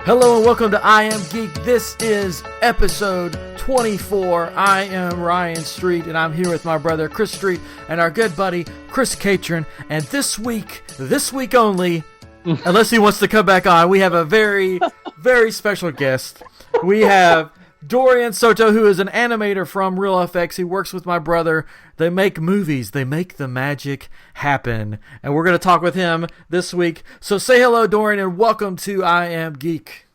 Hello and welcome to I Am Geek. This is episode 24. I am Ryan Street and I'm here with my brother Chris Street and our good buddy Chris Catron. And this week only, unless he wants to come back on, we have a very, very special guest. We have Dorian Soto, who is an animator from Real FX. He works with my brother. They make movies. They make the magic happen. And we're going to talk with him this week. So say hello, Dorian, and welcome to I Am Geek.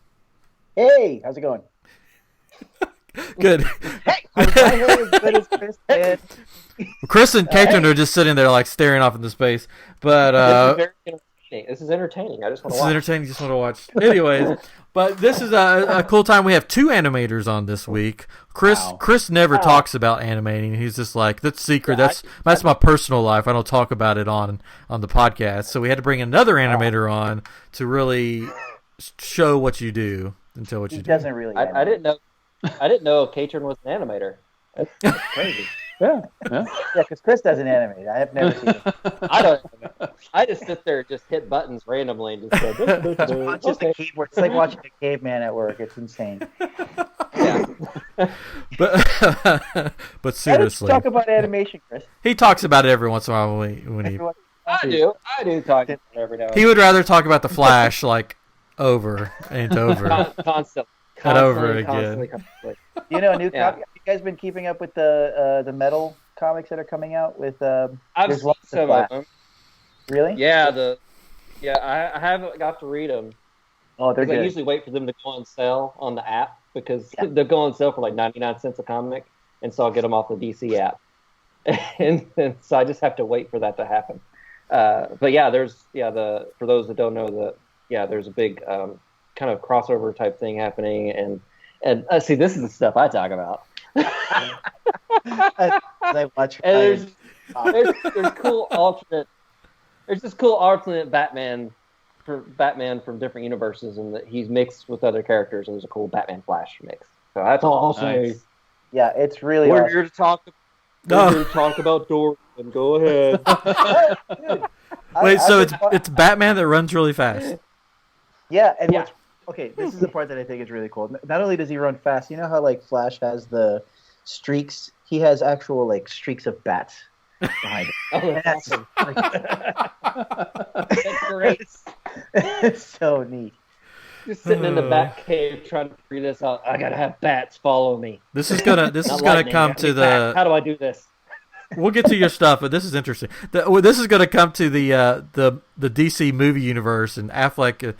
Hey, how's it going? Good. Hey, I'm as good as Chris did. Chris and Catron are just sitting there like staring off into space. But this is entertaining. I just want this to watch. is entertaining. Just want to watch. Anyways, but this is a cool time. We have two animators on this week. Chris never talks about animating. He's just like, that's secret. That's my personal life. I don't talk about it on the podcast. So we had to bring another animator on to really show what you do and tell what you do. Doesn't really. I didn't know Catron was an animator. That's crazy. Yeah, because Chris doesn't animate. I have never seen it. I don't. I just sit there, just hit buttons randomly, and just go. Just a keyboard. It's like watching a caveman at work. It's insane. Yeah. But seriously, talk about animation, Chris. He talks about it every once in a while when he. I do talk about it every now and then. He would rather talk about the Flash like over and over. Constantly. And over again. You know, new copy. Have you guys been keeping up with the metal comics that are coming out? With I've seen some of them. Really? Yeah, I haven't got to read them. Oh, they're good. I usually wait for them to go on sale on the app because they'll go on sale for like 99 cents a comic, and so I'll get them off the DC app. and so I just have to wait for that to happen. But yeah, for those that don't know, there's a big kind of crossover type thing happening, and see, this is the stuff I talk about. I watch. And there's cool alternate. There's this cool alternate Batman from different universes, and that he's mixed with other characters, and there's a cool Batman Flash mix. So that's awesome. Nice. Yeah, it's really. We're awesome. here to talk. We're here to talk about Dorian. Go ahead. Wait, so it's Batman that runs really fast. Yeah, and okay, this is the part that I think is really cool. Not only does he run fast, you know how like Flash has the streaks? He has actual like streaks of bats behind him. Oh, that's awesome. That's great. It's so neat. Just sitting in the bat cave trying to figure this out. I gotta have bats follow me. This is gonna come to the. How do I do this? We'll get to your stuff, but this is interesting. This is going to come to the DC movie universe, and Affleck is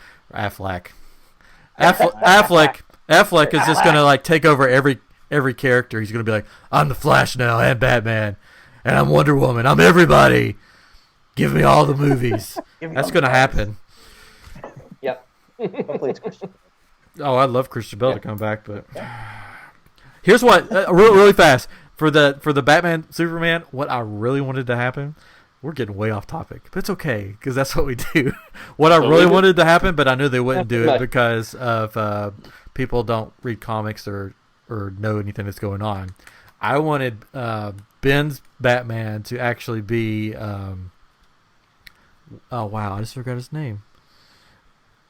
just going to like take over every character. He's going to be like, I'm the Flash now, and Batman, and I'm Wonder Woman. I'm everybody. Give me all the movies. That's going to happen. Yep. Hopefully it's Christian. Oh, I'd love Christian Bale to come back, but here's what really fast. For the Batman Superman, what I really wanted to happen, we're getting way off topic, but it's okay because that's what we do. What I really wanted to happen, but I knew they wouldn't do it because of people don't read comics or know anything that's going on. I wanted Ben's Batman to actually be oh wow, I just forgot his name.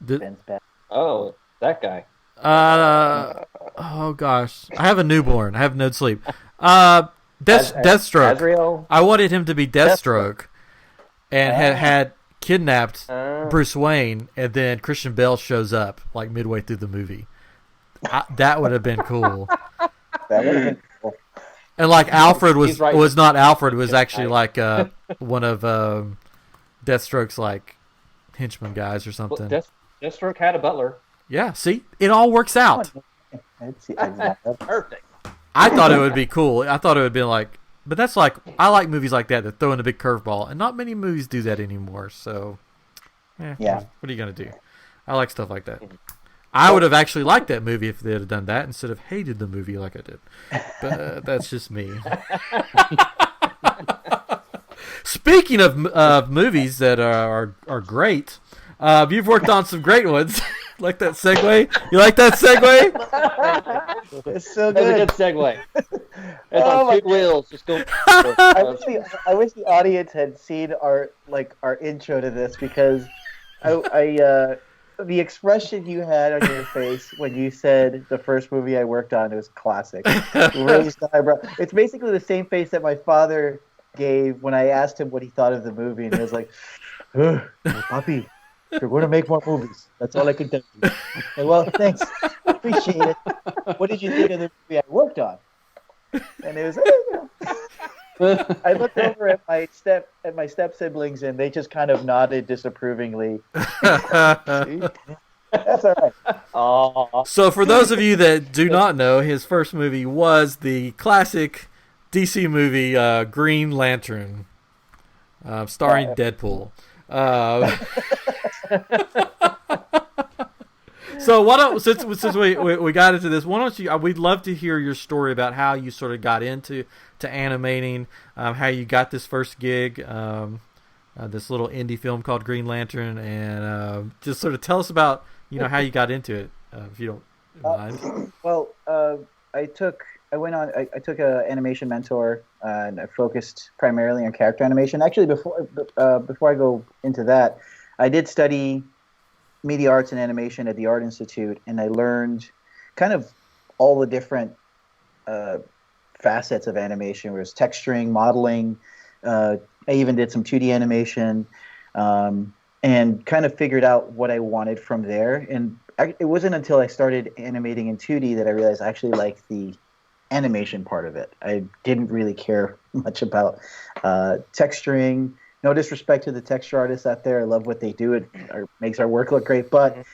Ben's Batman. Oh, that guy. Oh gosh, I have a newborn. I have no sleep. Deathstroke. Azrael? I wanted him to be Deathstroke, and had kidnapped Bruce Wayne, and then Christian Bale shows up like midway through the movie. That would have been cool. That would have been cool. And like Alfred was not Alfred. It was actually like one of Deathstroke's like henchman guys or something. Well, Deathstroke had a butler. Yeah, see, it all works out. Perfect. I thought it would be cool. I thought it would be like, but that's like, I like movies like that throw in a big curveball, and not many movies do that anymore. So, what are you gonna do? I like stuff like that. I would have actually liked that movie if they had done that instead of hated the movie like I did. But that's just me. Speaking of movies that are great, you've worked on some great ones. Like that segue? You like that segue? It's so good. That's a good segue. It's on two wheels. Just go. I wish the audience had seen our intro to this because I the expression you had on your face when you said the first movie I worked on was classic. Raised eyebrow. It's basically the same face that my father gave when I asked him what he thought of the movie, and he was like, "Papi, you're going to make more movies. That's all I can tell you." Like, well, thanks, appreciate it. What did you think of the movie I worked on? And it was, I looked over at my step siblings, and they just kind of nodded disapprovingly. That's all right. Oh, So for those of you that do not know, his first movie was the classic DC movie Green Lantern, starring Deadpool. So why don't since we got into this, why don't you? We'd love to hear your story about how you sort of got into animating, how you got this first gig, this little indie film called Green Lantern, and just sort of tell us about how you got into it, if you don't mind. Well, I took an animation mentor, and I focused primarily on character animation. Actually, before I go into that, I did study media arts and animation at the Art Institute, and I learned kind of all the different facets of animation. There was texturing, modeling. I even did some 2D animation, and kind of figured out what I wanted from there. And it wasn't until I started animating in 2D that I realized I actually liked the animation part of it. I didn't really care much about texturing. No disrespect to the texture artists out there. I love what they do. It makes our work look great, but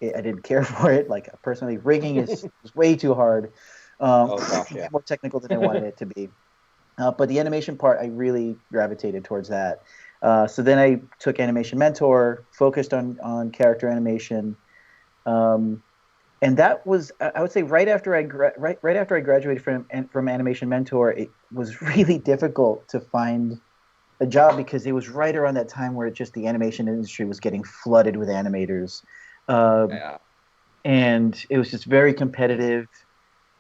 I didn't care for it. Like, personally, rigging is way too hard. More technical than I wanted it to be. But the animation part, I really gravitated towards that. So then I took Animation Mentor, focused on character animation, and that was, I would say, right after I graduated from Animation Mentor, it was really difficult to find a job because it was right around that time where the animation industry was getting flooded with animators, and it was just very competitive.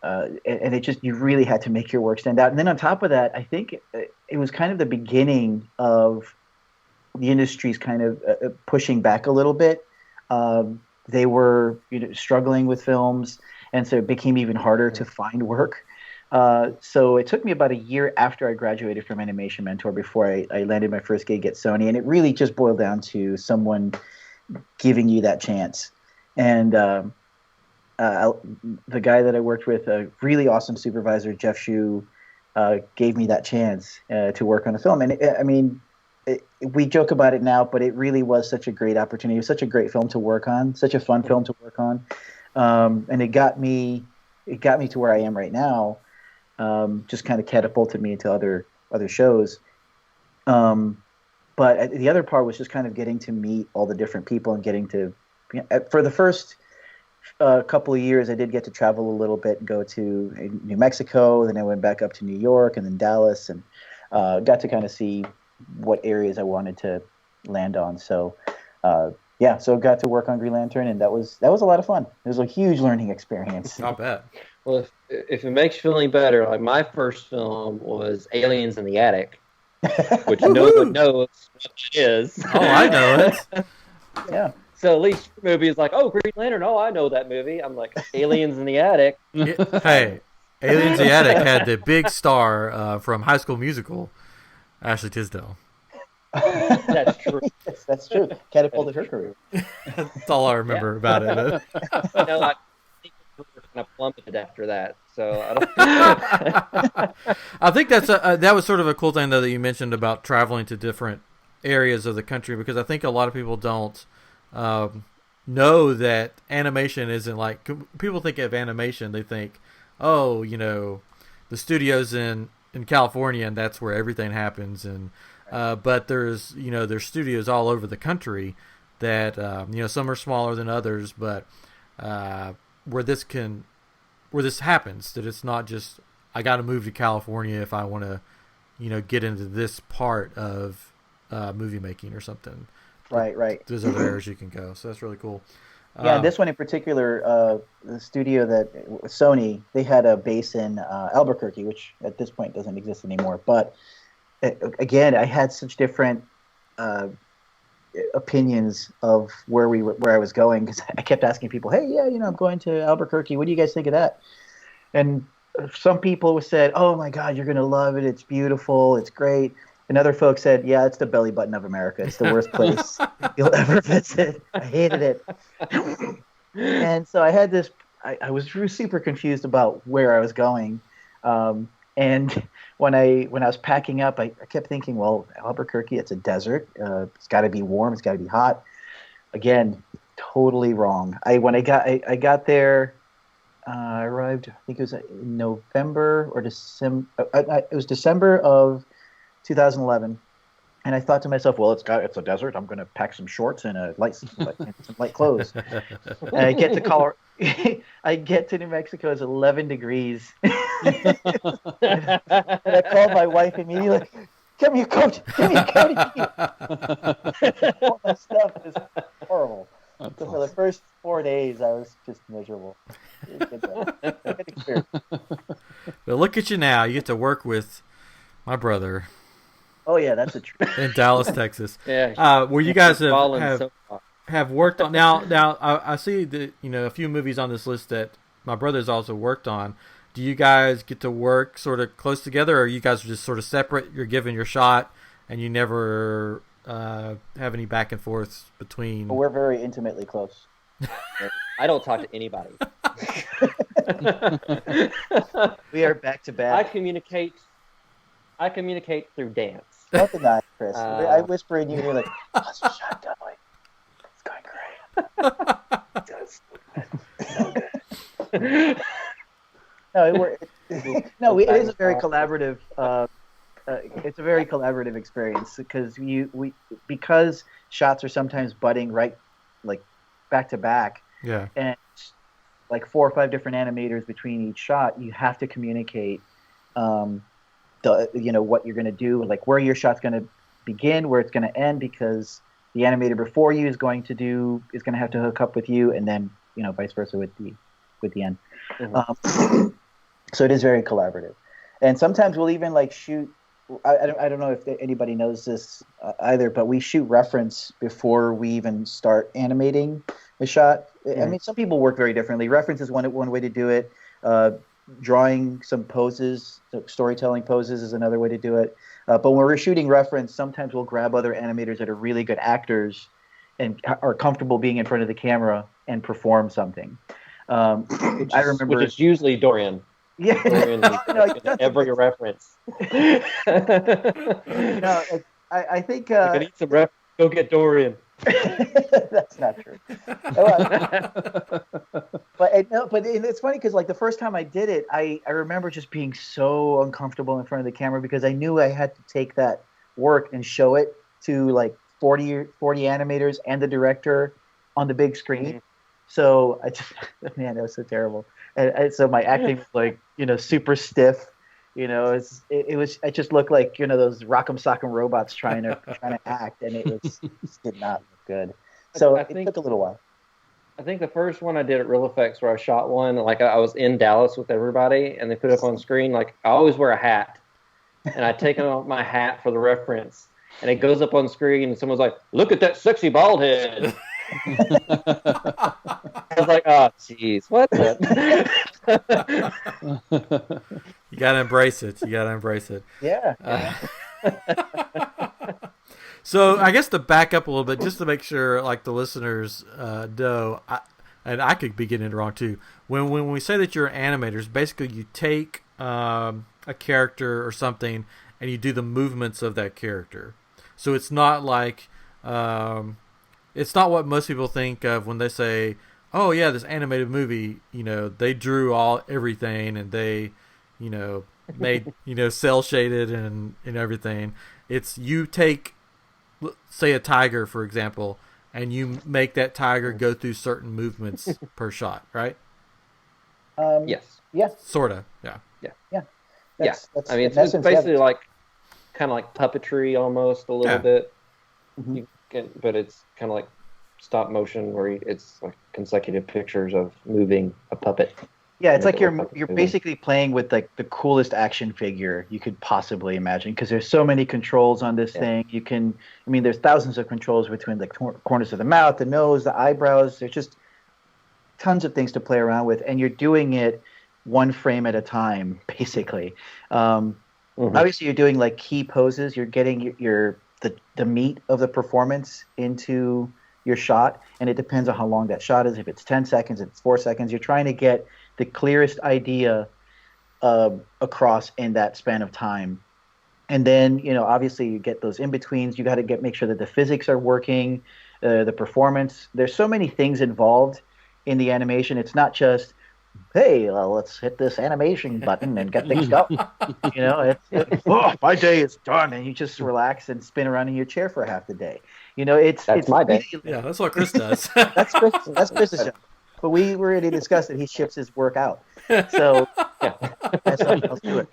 And it just, you really had to make your work stand out. And then on top of that, I think it was kind of the beginning of the industry's kind of pushing back a little bit. They were struggling with films, and so it became even harder to find work. So it took me about a year after I graduated from Animation Mentor before I landed my first gig at Sony, and it really just boiled down to someone giving you that chance. And the guy that I worked with, a really awesome supervisor, Jeff Shue, gave me that chance to work on a film. And we joke about it now, but it really was such a great opportunity. It was such a great film to work on, such a fun film to work on, and it got me to where I am right now. Just kind of catapulted me into other shows. But the other part was just kind of getting to meet all the different people and getting to, for the first couple of years, I did get to travel a little bit and go to New Mexico. Then I went back up to New York and then Dallas, and got to kind of see what areas I wanted to land on. So, so got to work on Green Lantern, and that was a lot of fun. It was a huge learning experience. Not bad. well, if it makes you feel any better, like, my first film was Aliens in the Attic, which no one knows what it is. Oh, I know it. Yeah. So at least your movie is like, oh, Green Lantern, oh, I know that movie. I'm like, Aliens in the Attic. Hey, Aliens in the Attic had the big star from High School Musical, Ashley Tisdale. That's true. Yes, that's true. Catapulted her career. That's all I remember about it. I think we were kind of plummeted after that. So I don't. I think that was sort of a cool thing, though, that you mentioned about traveling to different areas of the country, because I think a lot of people don't know that animation isn't like, people think of animation, they think, oh, the studio's in California and that's where everything happens, and but there's studios all over the country that some are smaller than others, but where this happens, that it's not just I got to move to California if I want to get into this part of movie making or something. Right. There's other areas you can go, so that's really cool. Yeah, this one in particular, the studio Sony, they had a base in Albuquerque, which at this point doesn't exist anymore. But again, I had such different opinions of where I was going, because I kept asking people, "Hey, yeah, I'm going to Albuquerque. What do you guys think of that?" And some people said, "Oh my God, you're going to love it. It's beautiful. It's great." And other folks said, "Yeah, it's the belly button of America. It's the worst place you'll ever visit. I hated it." And so I had this. I was super confused about where I was going. And when I was packing up, I kept thinking, well, Albuquerque, it's a desert. It's got to be warm. It's got to be hot. Again, totally wrong. I got there. I arrived. I think it was in November or December. It was December of 2011. And I thought to myself, well, it's a desert. I'm going to pack some shorts and some light clothes. And I get to Colorado. I get to New Mexico. It's 11 degrees. And I called my wife immediately. Give me a coat. Give me a coat. All that stuff is horrible. So for the first 4 days, I was just miserable. Good experience. But look at you now. You get to work with my brother. Oh yeah, that's a truth. In Dallas, Texas. Yeah. Where you guys have worked on now. I see that a few movies on this list that my brother's also worked on. Do you guys get to work sort of close together, or you guys are just sort of separate? You're given your shot, and you never have any back and forth between. We're very intimately close. I don't talk to anybody. We are back to back. I communicate through dance. Don't deny it, Chris. I whisper in you, and you're like, "How's the shot going? It's going great." It is a very collaborative. It's a very collaborative experience because shots are sometimes butting right, like back to back. Yeah. And like 4 or 5 different animators between each shot, you have to communicate. What you're going to do, like where your shot's going to begin, where it's going to end, because the animator before you is going to have to hook up with you, and then vice versa with the end. Mm-hmm. So it is very collaborative, and sometimes we'll even like shoot. I don't know if anybody knows this either, but we shoot reference before we even start animating a shot. Mm-hmm. I mean, some people work very differently. Reference is one way to do it. Drawing some poses, storytelling poses is another way to do it. But when we're shooting reference, sometimes we'll grab other animators that are really good actors and are comfortable being in front of the camera and perform something. Which is usually Dorian. Yeah. Dorian every reference. I think... if I need some reference, go get Dorian. That's not true. But it's funny because like the first time I did it, I remember just being so uncomfortable in front of the camera because I knew I had to take that work and show it to like 40 animators and the director on the big screen. Mm-hmm. So that was so terrible. And so my acting was like super stiff. I just looked like those Rock'em Sock'em robots trying to act, and it did not look good. So it took a little while. I think the first one I did at Real Effects, where I shot one, like I was in Dallas with everybody, and they put it up on screen. Like I always wear a hat, and I take off my hat for the reference, and it goes up on screen, and someone's like, "Look at that sexy bald head." I was like, "Oh, jeez, what the?" You gotta embrace it. Yeah. So I guess to back up a little bit, just to make sure, like the listeners know, and I could be getting it wrong too. When we say that you're animators, basically you take a character or something and you do the movements of that character. So it's not like it's not what most people think of when they say, "Oh yeah, this animated movie." They drew everything and they, made cell shaded and everything. It's you take, say, a tiger for example, and you make that tiger go through certain movements per shot, right? Yes. Yeah. Sorta. Yeah. Yeah. That's I mean, it's basically like kind of like puppetry almost a little bit. Mm-hmm. But it's kind of like stop motion where it's like consecutive pictures of moving a puppet. Yeah, it's like you're basically playing with like the coolest action figure you could possibly imagine, because there's so many controls on this thing. There's thousands of controls between the corners of the mouth, the nose, the eyebrows. There's just tons of things to play around with, and you're doing it one frame at a time, basically. Obviously, you're doing like key poses. You're getting the meat of the performance into your shot, and it depends on how long that shot is. If it's 10 seconds, if it's 4 seconds, you're trying to get the clearest idea across in that span of time. And then, obviously you get those in-betweens. You got to make sure that the physics are working, the performance. There's so many things involved in the animation. It's not just, hey, let's hit this animation button and get things going. My day is done, and you just relax and spin around in your chair for half the day. It's my day. Yeah, that's what Chris does. That's Chris's job. But we already discussed that he ships his work out. So that's something else to it.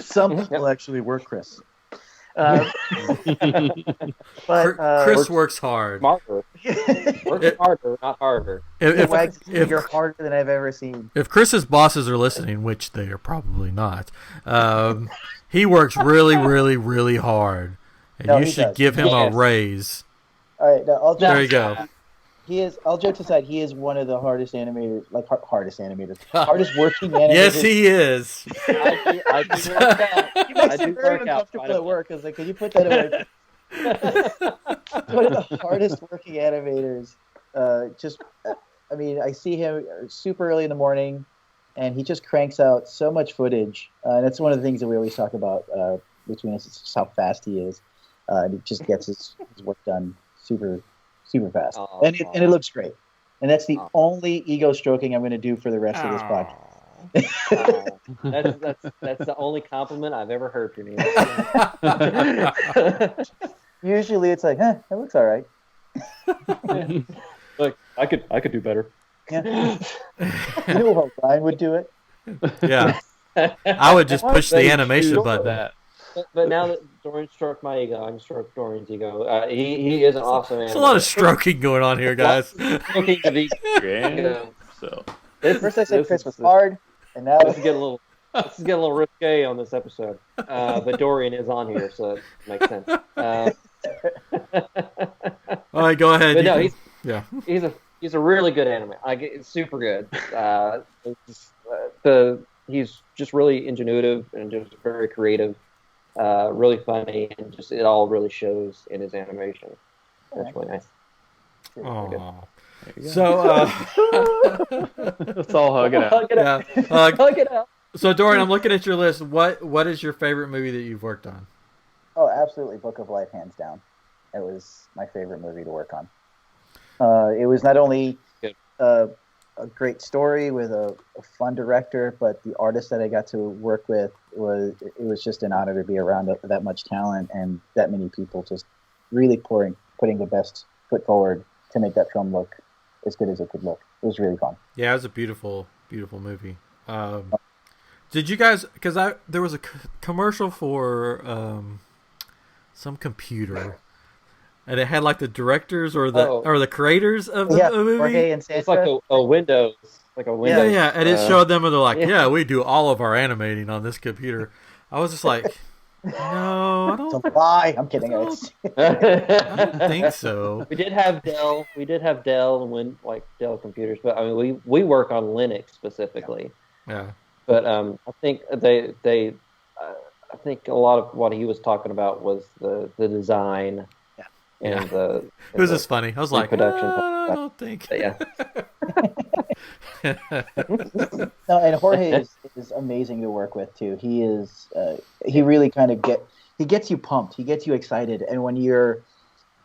Some people actually work, Chris. But Chris works hard. Smarter. Works harder, not harder. You're harder than I've ever seen. If Chris's bosses are listening, which they are probably not, he works really, really, really hard, and you should give him a raise. All right, there you go. He is. All jokes aside, he is one of the hardest animators, hardest working animators. Yes, he is. I do work out. He makes it very uncomfortable at work. I was like, "Can you put that away?" One of the hardest working animators. I see him super early in the morning, and he just cranks out so much footage. And that's one of the things that we always talk about between us. It's just how fast he is. And he just gets his work done super fast, and it looks great. And that's the only ego stroking I'm going to do for the rest of this podcast. That's the only compliment I've ever heard from you. Usually it's like, that looks all right. Look, I could do better. Yeah. You know how Brian would do it? Yeah. I would just push the animation button. But now that Dorian stroked my ego, I can stroke Dorian's ego. He is an awesome animator. There's a lot of stroking going on here, guys. Stroking to be, So first I said Chris was hard, and now this is getting a little risque on this episode. But Dorian is on here, so it makes sense. All right, go ahead. But he's a really good animator. It's super good. He's just really ingenuitive and just very creative. Really funny, and just it all really shows in his animation. That's really nice. So let's all hug it out. Hug it out. So Dorian, I'm looking at your list. What is your favorite movie that you've worked on? Oh, absolutely, Book of Life, hands down. It was my favorite movie to work on. It was not only a great story with a fun director, but the artist that I got to work with was just an honor to be around that much talent and that many people just really putting the best foot forward to make that film look as good as it could look. It was really fun. Yeah, it was a beautiful, beautiful movie. Did you guys? Because there was a commercial for some computer. And it had like the directors or the creators of the movie. Jorge and Sandra. It's like a Windows, Yeah, and it showed them, and they're like, "Yeah, we do all of our animating on this computer." I was just like, "No, I don't." Don't lie. I'm kidding. I don't think so. We did have Dell. And Dell computers, but I mean, we work on Linux specifically. Yeah. But I think I think a lot of what he was talking about was the design. And it was just funny. I was like, production. I don't think. Yeah. No, and Jorge is amazing to work with too. He is. He really kind of gets you pumped. He gets you excited. And when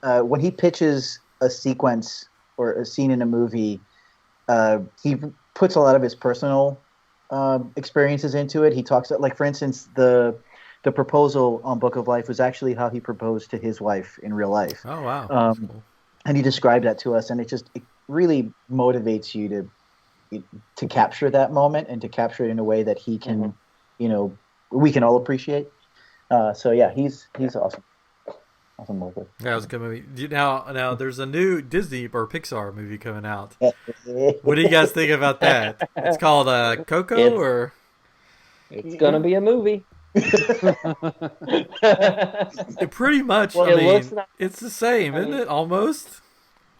when he pitches a sequence or a scene in a movie, he puts a lot of his personal experiences into it. He talks like, for instance, the proposal on Book of Life was actually how he proposed to his wife in real life. Oh, wow. That's cool. And he described that to us, and it really motivates you to capture that moment and to capture it in a way that he can, we can all appreciate. So yeah, he's awesome. Awesome movie. Yeah, it was a good movie. Now there's a new Disney or Pixar movie coming out. What do you guys think about that? It's called Coco, It's gonna be a movie. It pretty much. Well, it's the same, isn't it? Almost.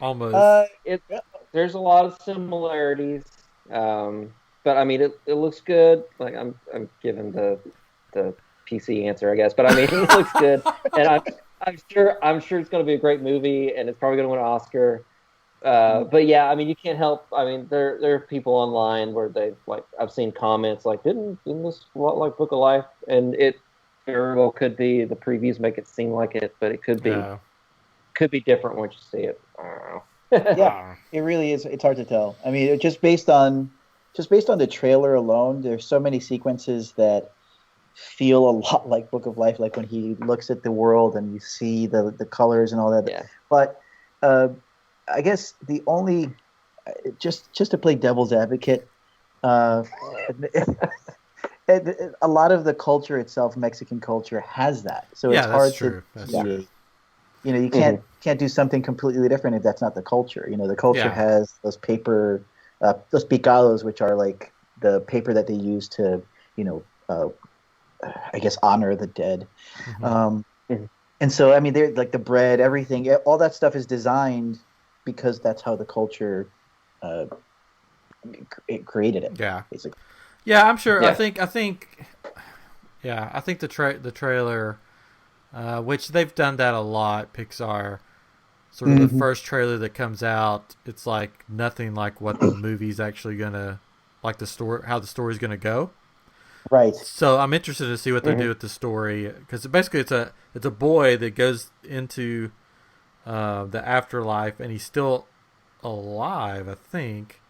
There's a lot of similarities, but I mean, it looks good. Like I'm giving the PC answer, I guess, but I mean, it looks good, and I'm sure it's going to be a great movie, and it's probably going to win an Oscar. But yeah, I mean, you can't help. I mean, there are people online where I've seen comments like, didn't this a lot like Book of Life? And it very well could be. The previews make it seem like it, but it could be different once you see it. I don't know. Yeah, it really is. It's hard to tell. I mean, just based on the trailer alone, there's so many sequences that feel a lot like Book of Life, like when he looks at the world and you see the colors and all that. Yeah. But I guess the only just to play devil's advocate, a lot of the culture itself, Mexican culture, has that. So it's hard to. That's true. You know, you can't do something completely different if that's not the culture. You know, the culture has those paper, those picados, which are like the paper that they use to, I guess, honor the dead. Mm-hmm. And so, I mean, they're like the bread, everything, all that stuff is designed because that's how the culture it created it. Yeah, basically. Yeah, I'm sure. Yeah. I think the trailer, which they've done that a lot. Pixar, sort of the first trailer that comes out, it's like nothing like what the movie's actually gonna, like the story, how the story's gonna go. Right. So I'm interested to see what they do with the story, because basically it's a boy that goes into the afterlife, and he's still alive, I think.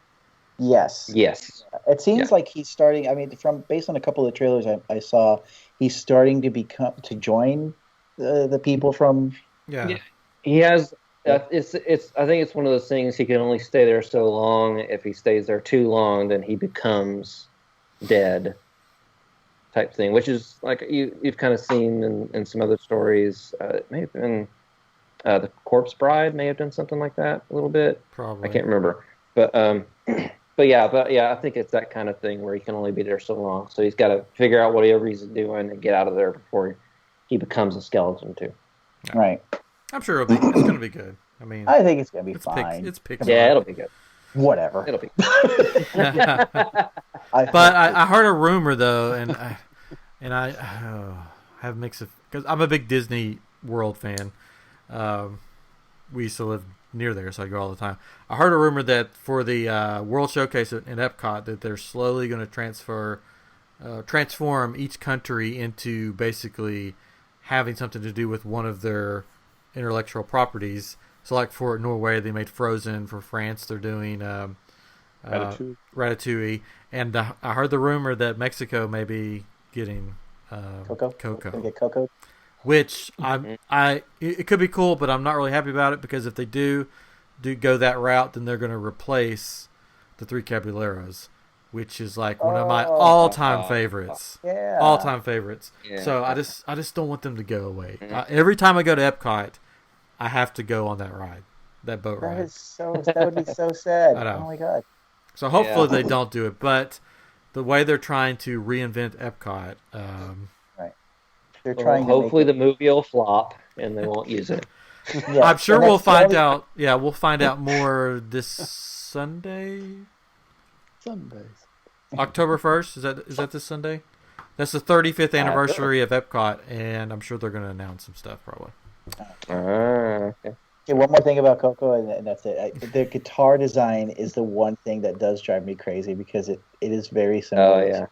Yes. It seems like he's starting. I mean, based on a couple of the trailers I saw, he's starting to join the people from. Yeah. He has. It's. I think it's one of those things. He can only stay there so long. If he stays there too long, then he becomes dead. Type thing, which is like you've kind of seen in some other stories. It may have been the Corpse Bride may have done something like that a little bit. Probably. I can't remember, but yeah, I think it's that kind of thing where he can only be there so long. So he's got to figure out whatever he's doing and get out of there before he becomes a skeleton too. Yeah. Right. I'm sure it's going to be good. I mean, I think it's going to be fine. It's Pixar. Yeah, it'll be good. Whatever. It'll be. But I heard a rumor though, and I have mixed, because I'm a big Disney World fan. We used to live near there, so I go all the time. I heard a rumor that for the World Showcase in Epcot, that they're slowly going to transform each country into basically having something to do with one of their intellectual properties. So, like for Norway, they made Frozen. For France, they're doing Ratatouille. And I heard the rumor that Mexico may be getting Coco. Get Coco. Which it could be cool, but I'm not really happy about it, because if they do go that route, then they're going to replace the Three Caballeros, which is like one of my all-time favorites. Yeah. All-time favorites. Yeah. So I just don't want them to go away. Every time I go to Epcot, I have to go on that ride, that boat ride. That would be so sad. I know. Oh my god. So hopefully they don't do it, but the way they're trying to reinvent Epcot, right. They're trying. Hopefully the movie will flop and they won't use it. Yeah. I'm sure we'll find out. Yeah, we'll find out more this Sunday. October 1st. Is that this Sunday? That's the 35th anniversary of Epcot, and I'm sure they're going to announce some stuff probably. Okay. Okay, one more thing about Coco, and that's it. The guitar design is the one thing that does drive me crazy, because it is very similar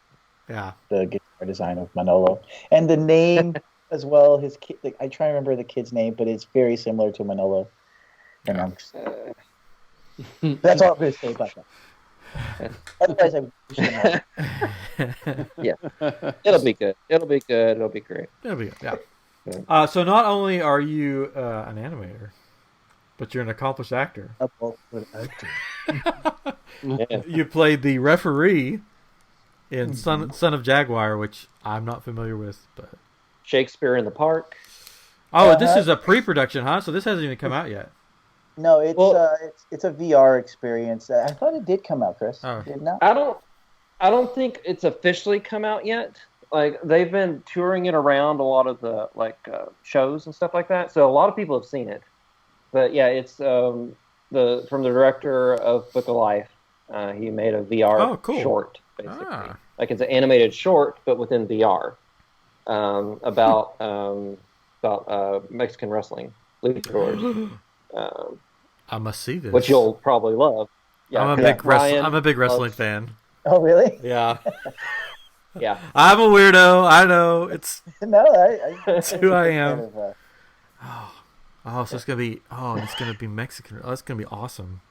Yeah. to the guitar design of Manolo. And the name as well, his kid, I try to remember the kid's name, but it's very similar to Manolo. And that's all I'm going to say about that. Otherwise, I wish them all. Yeah. It'll be good. It'll be good. It'll be great. It'll be good. Yeah. So not only are you an animator, but you're an accomplished actor. Yeah. You played the referee in Son of Jaguar, which I'm not familiar with, but Shakespeare in the Park. Oh, this is a pre-production, huh? So this hasn't even come out yet. No, it's a VR experience. I thought it did come out, Chris. Oh. Did not? I don't think it's officially come out yet. Like they've been touring it around a lot of the shows and stuff like that. So a lot of people have seen it. But yeah, it's from the director of Book of Life. He made a VR short, basically. Like it's an animated short, but within VR, about Mexican wrestling, luchadors. I must see this, which you'll probably love. Yeah, I'm a big wrestling fan. Oh, really? Yeah. Yeah. I'm a weirdo. I know. It's it's who I am. So it's gonna be Mexican. Oh, it's gonna be awesome.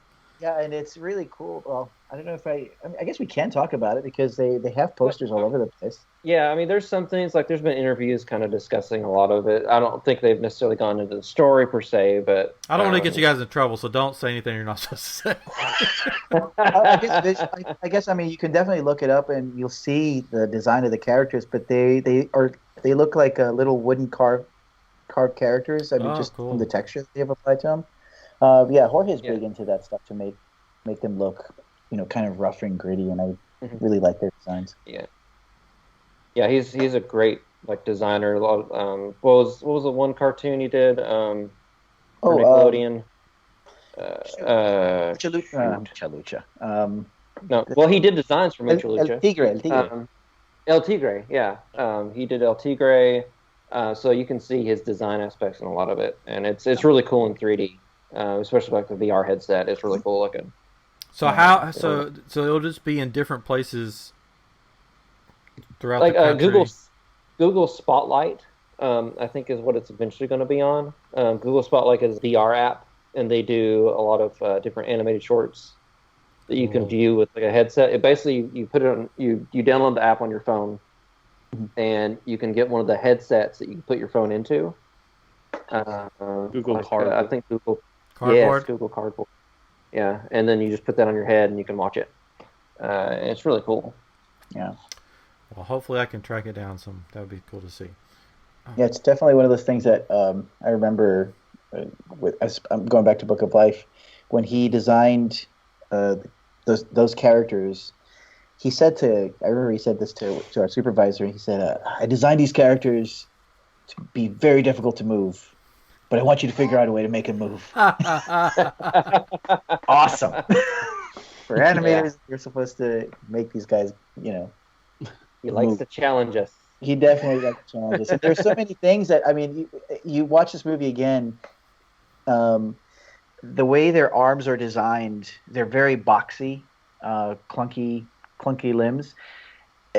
Yeah, and it's really cool. Well, I don't know if I guess we can talk about it because they have posters all over the place. Yeah, I mean, there's some things, like there's been interviews kind of discussing a lot of it. I don't think they've necessarily gone into the story per se, but... I don't want to get you guys in trouble, so don't say anything you're not supposed to say. I guess, you can definitely look it up and you'll see the design of the characters, but they look like little wooden carved characters. From the texture they have applied to them. Jorge's big into that stuff to make them look, kind of rough and gritty, and I really like their designs. Yeah, he's a great designer. What was the one cartoon he did? For Nickelodeon. Chalucha. No, well, he did designs for Mucha Lucha. El Tigre. El Tigre, yeah. He did El Tigre, so you can see his design aspects in a lot of it, and it's really cool in 3D. Especially like the VR headset, it's really cool looking. So so it'll just be in different places throughout the country. Google Spotlight, I think is what it's eventually going to be on. Google Spotlight is a VR app, and they do a lot of different animated shorts that you can view with a headset. It basically you put it on you download the app on your phone, and you can get one of the headsets that you can put your phone into. Google Cardboard. I think Google. Cardboard? Yeah, it's Google Cardboard. Yeah, and then you just put that on your head and you can watch it. It's really cool. Yeah. Well, hopefully I can track it down some. That would be cool to see. Yeah, it's definitely one of those things that I remember I'm going back to Book of Life, when he designed those characters. I remember he said this to our supervisor. He said, I designed these characters to be very difficult to move, but I want you to figure out a way to make him move. Awesome. For animators, you're supposed to make these guys, He likes to challenge us. He definitely likes to challenge us. And there's so many things that, you watch this movie again, the way their arms are designed, they're very boxy, clunky limbs.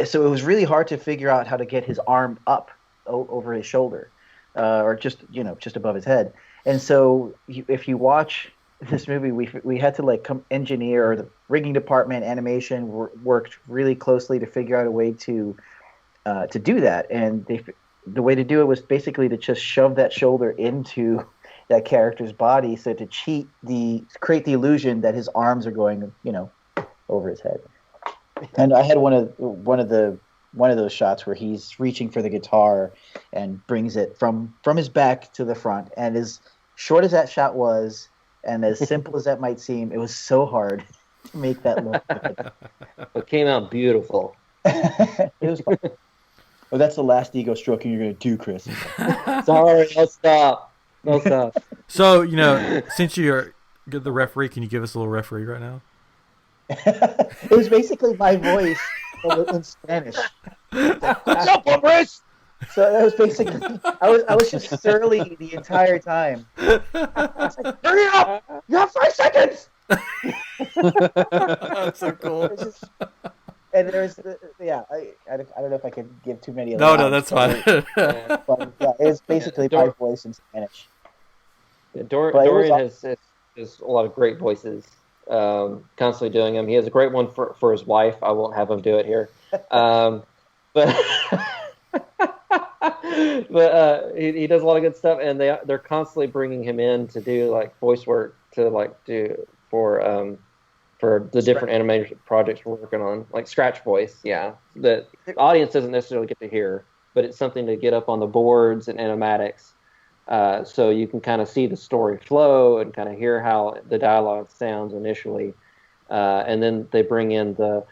So it was really hard to figure out how to get his arm up over his shoulder. Or just above his head. And so if you watch this movie, we had to engineer, or the rigging department, animation worked really closely to figure out a way to do that. And the way to do it was basically to just shove that shoulder into that character's body, so to create the illusion that his arms are going over his head. And I had one of those shots where he's reaching for the guitar and brings it from his back to the front. And as short as that shot was, and as simple as that might seem, it was so hard to make that look good. It came out beautiful. It was fun. Oh, that's the last ego stroking you're going to do, Chris. Sorry, no stop. So, since you're the referee, can you give us a little referee right now? It was basically my voice in Spanish. What's up, hombres? So that was basically, I was just surly the entire time. I was like, hurry up! You have 5 seconds! That's so cool. And there's, I don't know if I can give too many. No, that's fine. But yeah, it's basically my voice in Spanish. Yeah, Dorian has a lot of great voices. Constantly doing them. He has a great one for his wife. I won't have him do it here. But he does a lot of good stuff, and they're constantly bringing him in to do voice work to do for the different animation projects we're working on, like scratch voice. Yeah, that the audience doesn't necessarily get to hear, but it's something to get up on the boards and animatics. So you can kind of see the story flow and kind of hear how the dialogue sounds initially, and then they bring in the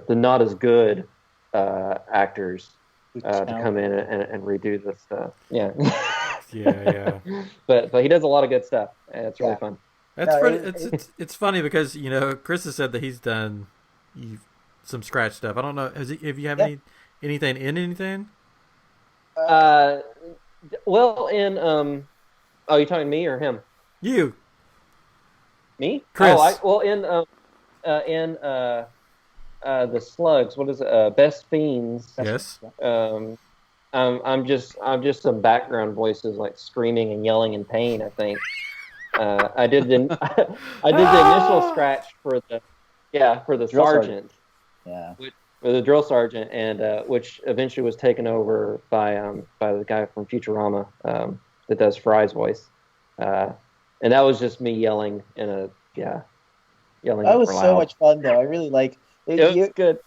not as good actors to come in and redo this stuff. Yeah. Yeah. But he does a lot of good stuff, and it's really fun. That's it's funny because Chris has said that he's done some scratch stuff. I don't know. If you have anything in anything? Well, in oh, you talking me or him? You. Me? Chris. In the Slugs. What is it? Best Fiends. Yes. I'm just some background voices like screaming and yelling in pain. I think. I did the initial scratch for the sergeant. Yeah. For the drill sergeant, and which eventually was taken over by the guy from Futurama that does Fry's voice, and that was just me yelling yelling. That was so much fun, though. I really like it. It was good.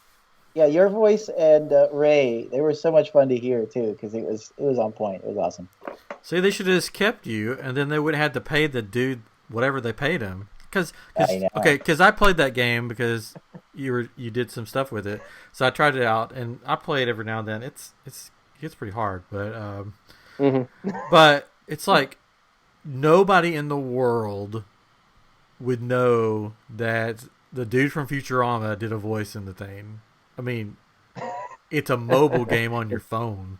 Yeah, your voice and Ray, they were so much fun to hear too, because it was on point. It was awesome. See, they should have just kept you, and then they would have had to pay the dude whatever they paid him. Because I played that game because you did some stuff with it, so I tried it out, and I play it every now and then. It gets pretty hard, but but it's like nobody in the world would know that the dude from Futurama did a voice in the thing. I mean, it's a mobile game on your phone.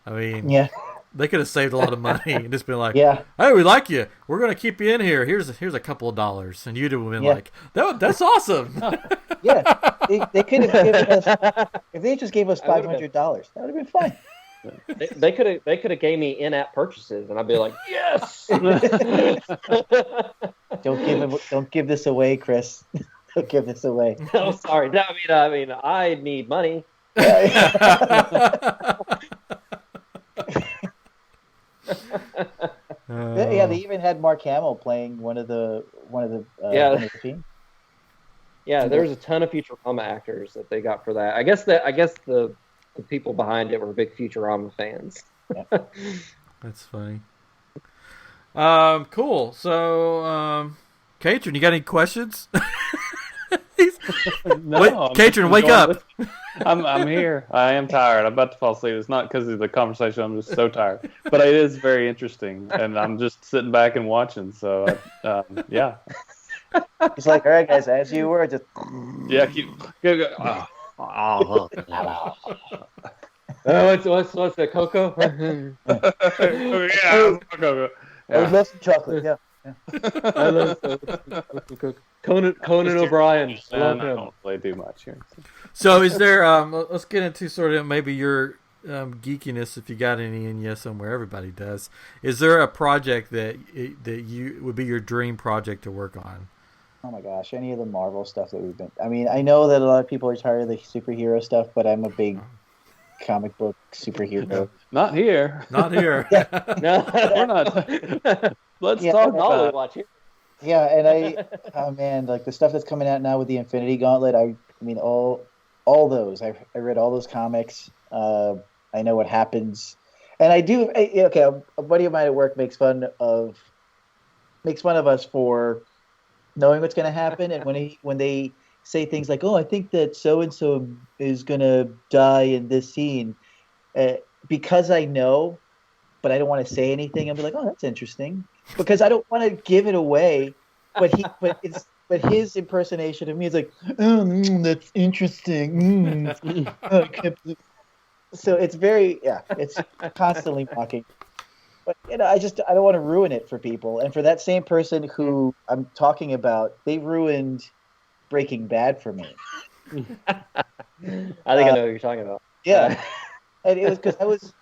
I mean, yeah. They could have saved a lot of money and just been like, "Yeah, hey, we like you. We're gonna keep you in here. Here's a couple of dollars," and you'd have been like, "That's awesome." Yeah, they could have given us if they just gave us $500. That would have been fine. They could have gave me in-app purchases, and I'd be like, "Yes." Don't give this away, Chris. Don't give this away. No, sorry. No, I mean, I need money. Yeah, they even had Mark Hamill playing one of the team. Yeah, there's a ton of Futurama actors that they got for that. I guess the people behind it were big Futurama fans. Yeah. That's funny. Cool. So, Katrin, you got any questions? No, Katrin, wake up. I'm here. I am tired. I'm about to fall asleep. It's not because of the conversation. I'm just so tired. But it is very interesting, and I'm just sitting back and watching. So, yeah. It's like, all right, guys, as you were, just go. What's the Coco? Yeah, Coco. I would love some chocolate. Yeah. I love Conan O'Brien. I don't play too much here. So is there? Let's get into sort of maybe your geekiness, if you got any in you somewhere. Everybody does. Is there a project that you would be your dream project to work on? Oh my gosh, any of the Marvel stuff that we've been. I mean, I know that a lot of people are tired of the superhero stuff, but I'm a big comic book superhero. Not here. Not here. No, we're not. Let's talk about it. Watch it. Yeah, and oh man, like the stuff that's coming out now with the Infinity Gauntlet. I mean, all those. I read all those comics. I know what happens, and I do. Okay, a buddy of mine at work makes fun of us for knowing what's going to happen, and when they say things like, "Oh, I think that so and so is going to die in this scene," because I know, but I don't want to say anything. I'll be like, "Oh, that's interesting," because I don't want to give it away. But his impersonation of me is like, "Oh, that's interesting." So it's it's constantly mocking. But I don't want to ruin it for people. And for that same person who I'm talking about, they ruined Breaking Bad for me. I think I know what you're talking about. Yeah, and it was because I was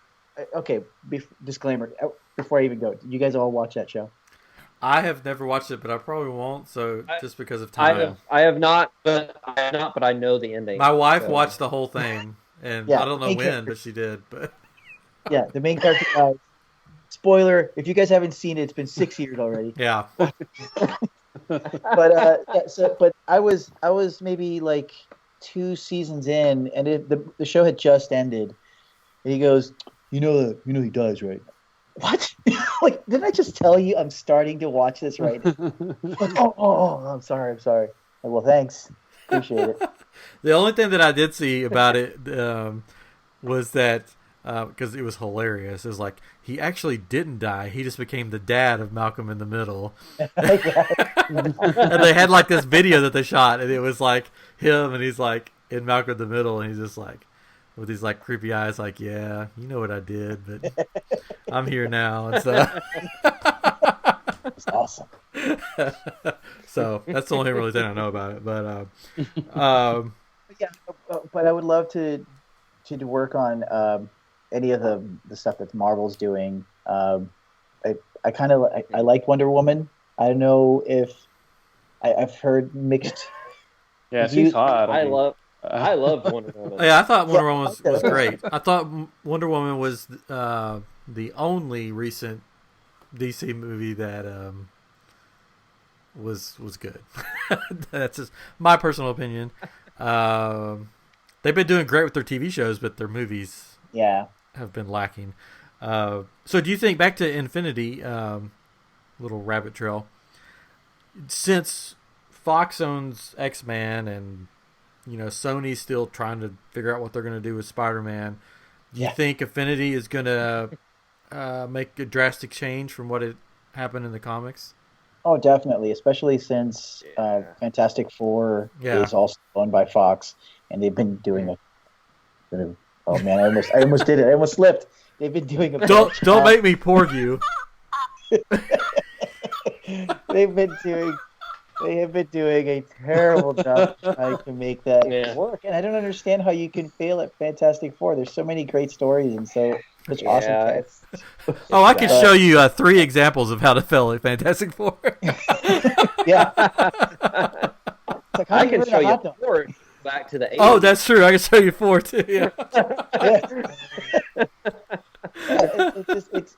okay. Disclaimer: before I even go, did you guys all watch that show? I have never watched it, but I probably won't. So just because of time, I have not, but I know the ending. My wife watched the whole thing, and Yeah, I don't know when, but she did. But yeah, the main character dies. Spoiler: if you guys haven't seen it, it's been 6 years already. yeah. But I was maybe like 2 seasons in, and the show had just ended. And he goes, "You know he dies, right?" what? Like, didn't I just tell you I'm starting to watch this right now? Like, I'm sorry. Like, well, thanks. Appreciate it. The only thing that I did see about it was that because it was hilarious. It was like he actually didn't die. He just became the dad of Malcolm in the Middle. And they had like this video that they shot, and it was like him, and he's like in Malcolm in the Middle, and he's just like with these like creepy eyes, like, yeah, you know what I did, but I'm here now, and so. It's awesome. So that's the only really thing I know about it, but yeah, but I would love to work on any of the stuff that Marvel's doing. I kind of I like Wonder Woman. I don't know if I've heard mixed. Yeah, she's hot. I love Wonder Woman. yeah, I thought Wonder Woman was great. I thought Wonder Woman was the only recent DC movie that was good. That's just my personal opinion. They've been doing great with their TV shows, but their movies have been lacking. So do you think, back to Infinity, little rabbit trail, since Fox owns X-Men and Sony's still trying to figure out what they're going to do with Spider-Man, do you think Infinity is going to make a drastic change from what it happened in the comics? Oh, definitely, especially since Fantastic Four is also owned by Fox, and they've been doing oh man, I almost did it. I almost slipped. They've been doing a don't make me porg you. They have been doing a terrible job trying to make that work, and I don't understand how you can fail at Fantastic Four. There's so many great stories and such awesome characters. Oh, I can show you 3 examples of how to fail at Fantastic Four. Yeah. Like, I can show you 4 back to the 80s. Oh, that's true. I can show you 4 too. Yeah.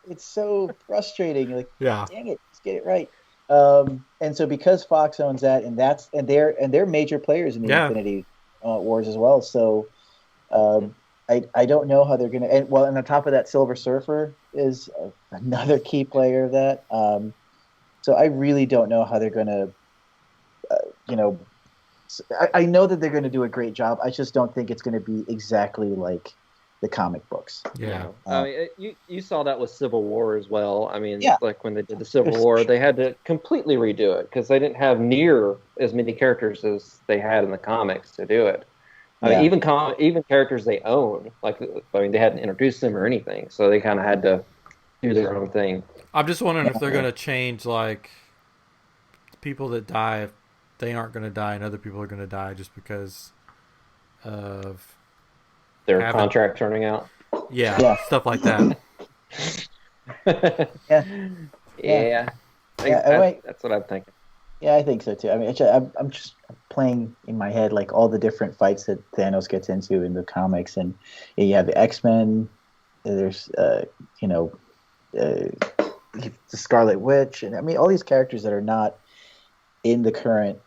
It's so frustrating. Like, yeah, dang it, let's get it right. And so because Fox owns that, and they're major players in the Infinity Wars as well. So I don't know how they're gonna. And on the top of that, Silver Surfer is another key player of that. So I really don't know how they're gonna. I know that they're going to do a great job. I just don't think it's going to be exactly like the comic books. Yeah. I mean, you saw that with Civil War as well. I mean, like when they did the Civil War, they had to completely redo it because they didn't have near as many characters as they had in the comics to do it. I mean, even characters they own, they hadn't introduced them or anything, so they kind of had to do their own thing. I'm just wondering if they're going to change, like, people that die. They aren't going to die, and other people are going to die just because of their contract turning out. Yeah, stuff like that. That's what I'm thinking. Yeah, I think so too. I mean, I'm just playing in my head like all the different fights that Thanos gets into in the comics, and you have the X-Men. There's the Scarlet Witch, and I mean all these characters that are not in the current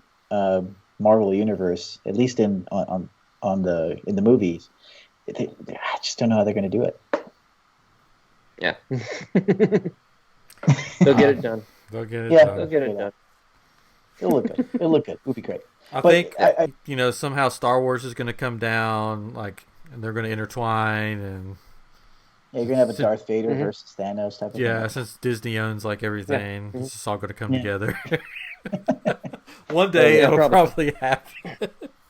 Marvel universe, at least in the movies. I just don't know how they're going to do it. Yeah. They'll get it done. They'll get it done. They'll get it done. It'll look good. It'll look good. It'll be great. I think somehow Star Wars is going to come down, and they're going to intertwine, and you're going to have a Darth Vader versus Thanos type of thing. Yeah, since Disney owns everything, it's just all going to come together. One day it'll probably happen.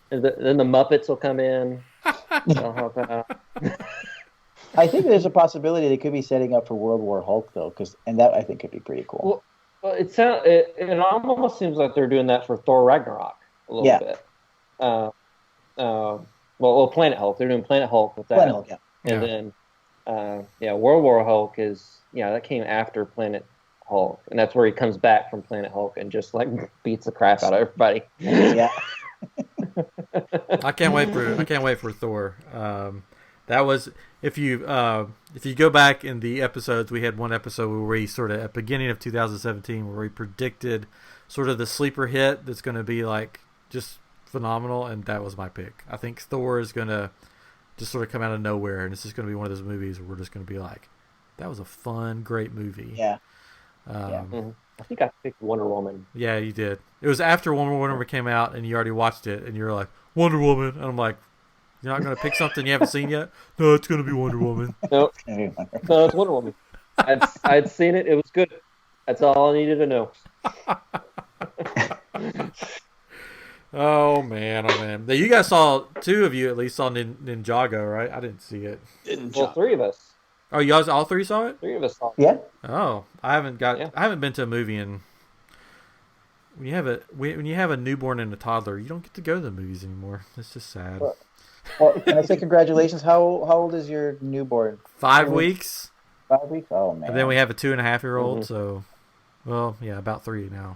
And then the Muppets will come in. They'll help out. I think there's a possibility they could be setting up for World War Hulk, though, and that I think could be pretty cool. Well, it almost seems like they're doing that for Thor Ragnarok a little bit. Planet Hulk. They're doing Planet Hulk with that. Planet Hulk, And then, World War Hulk that came after Planet Hulk, and that's where he comes back from Planet Hulk and just beats the crap out of everybody. Yeah. I can't wait for Thor. That was if you go back in the episodes, we had one episode where we sort of at the beginning of 2017 where we predicted sort of the sleeper hit that's going to be just phenomenal, and that was my pick. I think Thor is going to just sort of come out of nowhere, and it's just going to be one of those movies where we're just going to be like, That was a fun, great movie. Yeah. I think I picked Wonder Woman. Yeah, you did. It was after Wonder Woman came out, and you already watched it, and you were like, Wonder Woman. And I'm like, you're not going to pick something you haven't seen yet? No, it's going to be Wonder Woman. No, it's Wonder Woman. I'd seen it. It was good. That's all I needed to know. Oh, man. You guys saw, two of you at least saw Ninjago, right? I didn't see it. Well, three of us. Oh, you guys all three saw it? Three of us saw it. Yeah. Oh, I haven't been to a movie in. When you have a newborn and a toddler, you don't get to go to the movies anymore. It's just sad. Well, can I say congratulations? How old is your newborn? 5 weeks. 5 weeks? Oh, man. And then we have a 2.5-year-old, so, well, yeah, about 3 now.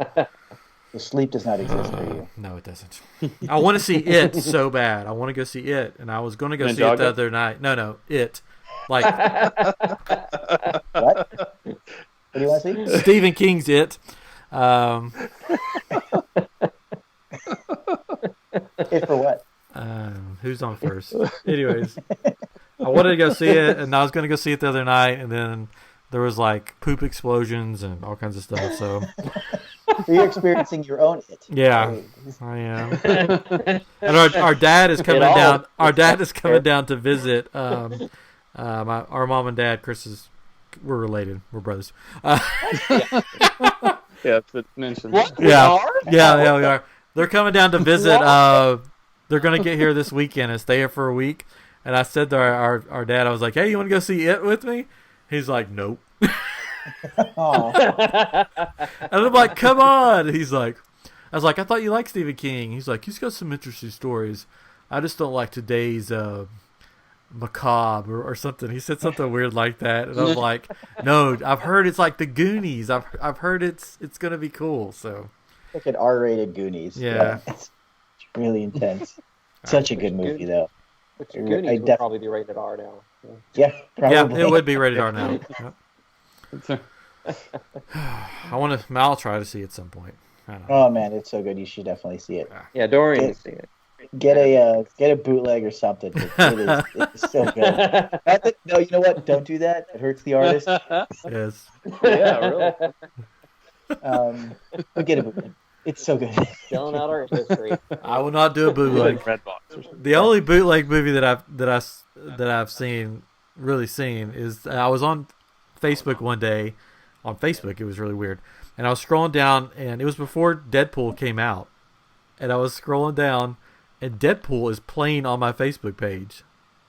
The sleep does not exist for you. No, it doesn't. I want to see It so bad. I want to go see It, and I was going to go see it the other night. No, It. Like what? What do you want to see? Stephen King's It. It for what? Who's on first? Anyways, I wanted to go see it, and I was going to go see it the other night, and then there was like poop explosions and all kinds of stuff. So you're experiencing your own It. Yeah, I am. And our dad is coming down. Our dad is coming down to visit. Our mom and dad, we're related. We're brothers. Yeah, it's mentioned. What? Yeah, we are. They're coming down to visit. They're gonna get here this weekend and stay here for a week. And I said to our dad, I was like, "Hey, you want to go see It with me?" He's like, "Nope." And I'm like, "Come on!" He's like, "I was like, I thought you liked Stephen King." He's like, "He's got some interesting stories. I just don't like today's macabre or something." He said something weird like that, and I was like, "No, I've heard it's like the Goonies. I've heard it's gonna be cool." So, like an R-rated Goonies. Yeah. It's really intense. Such a good movie, though. But your Goonies would probably be rated R now. Yeah, probably. Yeah, it would be rated R now. Yep. I'll try to see it at some point. I don't know. Oh man, it's so good. You should definitely see it. Yeah, Dorian has seen it. Get a bootleg or something. It's so good. No, you know what? Don't do that. It hurts the artist. Yes. Yeah, really. But get a bootleg. It's so good. Selling out our history. I will not do a bootleg. The only bootleg movie that I've seen is I was on Facebook one day. On Facebook, it was really weird, and I was scrolling down, and it was before Deadpool came out, and I was scrolling down, and Deadpool is playing on my Facebook page,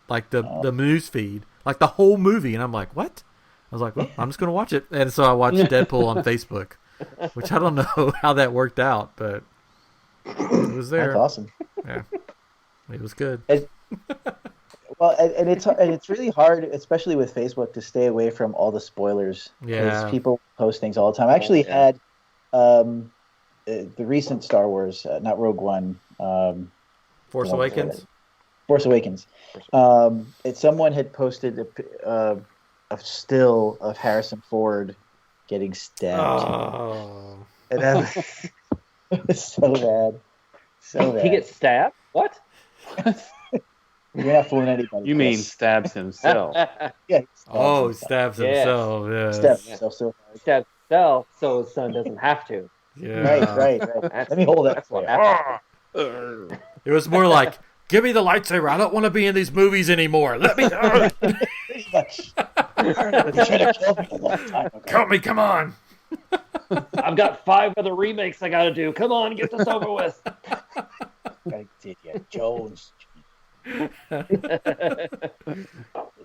like the news feed, like the whole movie, and I'm like, what? I was like, well, I'm just gonna watch it, and so I watched Deadpool on Facebook, which I don't know how that worked out, but it was there. That's awesome. Yeah, it was good. Well, and it's really hard, especially with Facebook, to stay away from all the spoilers. Yeah. Because people post things all the time. I actually had the recent Star Wars, not Rogue One. Force Awakens. Force Awakens. Someone had posted a still of Harrison Ford getting stabbed. Oh. And that was so bad. So bad. He gets stabbed? What? You're not fooling anybody. You mean stabs himself? Yeah. He stabs himself. Yeah. Stabs himself so hard. Stabs himself so his son doesn't have to. Yeah. Right. Let me hold that. That's what happened. It was more like, give me the lightsaber. I don't want to be in these movies anymore. Let me. Pretty much. You tried to kill me a long time ago. Help me, come on. I've got 5 other remakes I got to do. Come on, get this over with. Indiana Jones.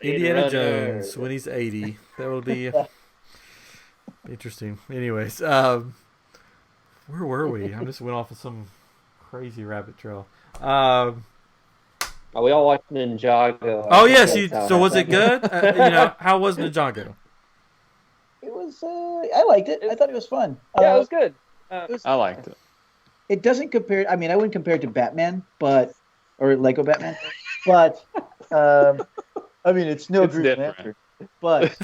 Indiana Jones when he's 80. That will be interesting. Anyways, where were we? I just went off of some crazy rabbit trail. We all watched Ninjago. Oh yes, so was it good? How was Ninjago? It was. I liked it. I thought it was fun. Yeah, it was good. I liked it. It doesn't compare. I mean, I wouldn't compare it to Batman, or Lego Batman, but I mean, it's no Bruce Banner, but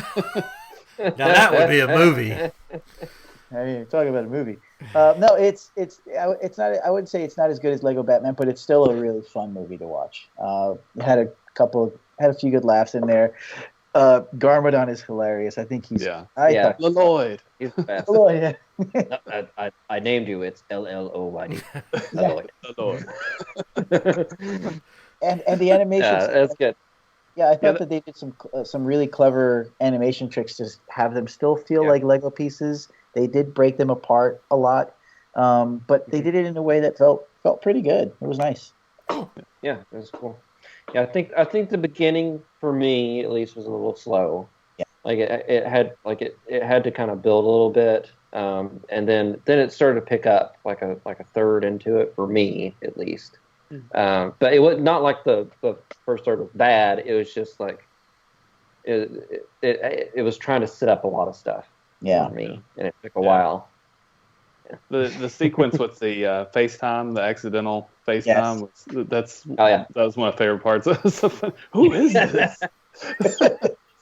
now that would be a movie. I mean, you're talking about a movie. No, it's not. I wouldn't say it's not as good as Lego Batman, but it's still a really fun movie to watch. It had a few good laughs in there. Garmadon is hilarious. I think he's. Yeah. I thought Lloyd. He's the best. Lloyd, yeah. I named you. It's LLOYD. Yeah. Lloyd. And the animation. Yeah, that's good. Yeah, I thought that they did some really clever animation tricks to have them still feel like Lego pieces. They did break them apart a lot, but they did it in a way that felt pretty good. It was nice. Yeah, it was cool. Yeah, I think the beginning for me at least was a little slow. Yeah, like it had to kind of build a little bit, and then it started to pick up like a third into it for me at least. But it was not like the first third was bad. It was just like it was trying to set up a lot to for me, and it took a while. Yeah. The sequence with the FaceTime, the accidental FaceTime, that was one of my favorite parts. Who is this?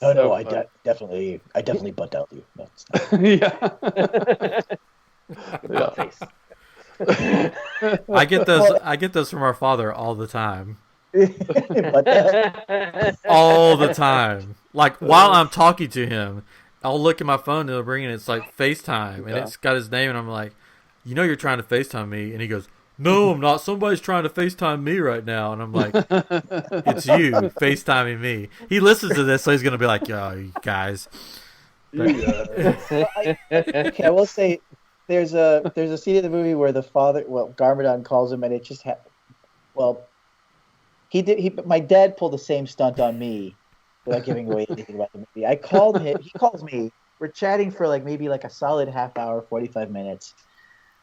I definitely butt out you. No, it's not. Yeah. Face. I get those from our father all the time. All the time. Like while I'm talking to him, I'll look at my phone and it'll bring in, it's like FaceTime, and it's got his name, and I'm like, you're trying to FaceTime me, and he goes, no, I'm not. Somebody's trying to FaceTime me right now, and I'm like, it's you FaceTiming me. He listens to this, so he's gonna be like, yo, you guys. I will say, there's a scene in the movie where the father, Garmadon calls him, and it just my dad pulled the same stunt on me without giving away anything about the movie. I called him, he calls me, we're chatting for maybe a solid half hour, 45 minutes.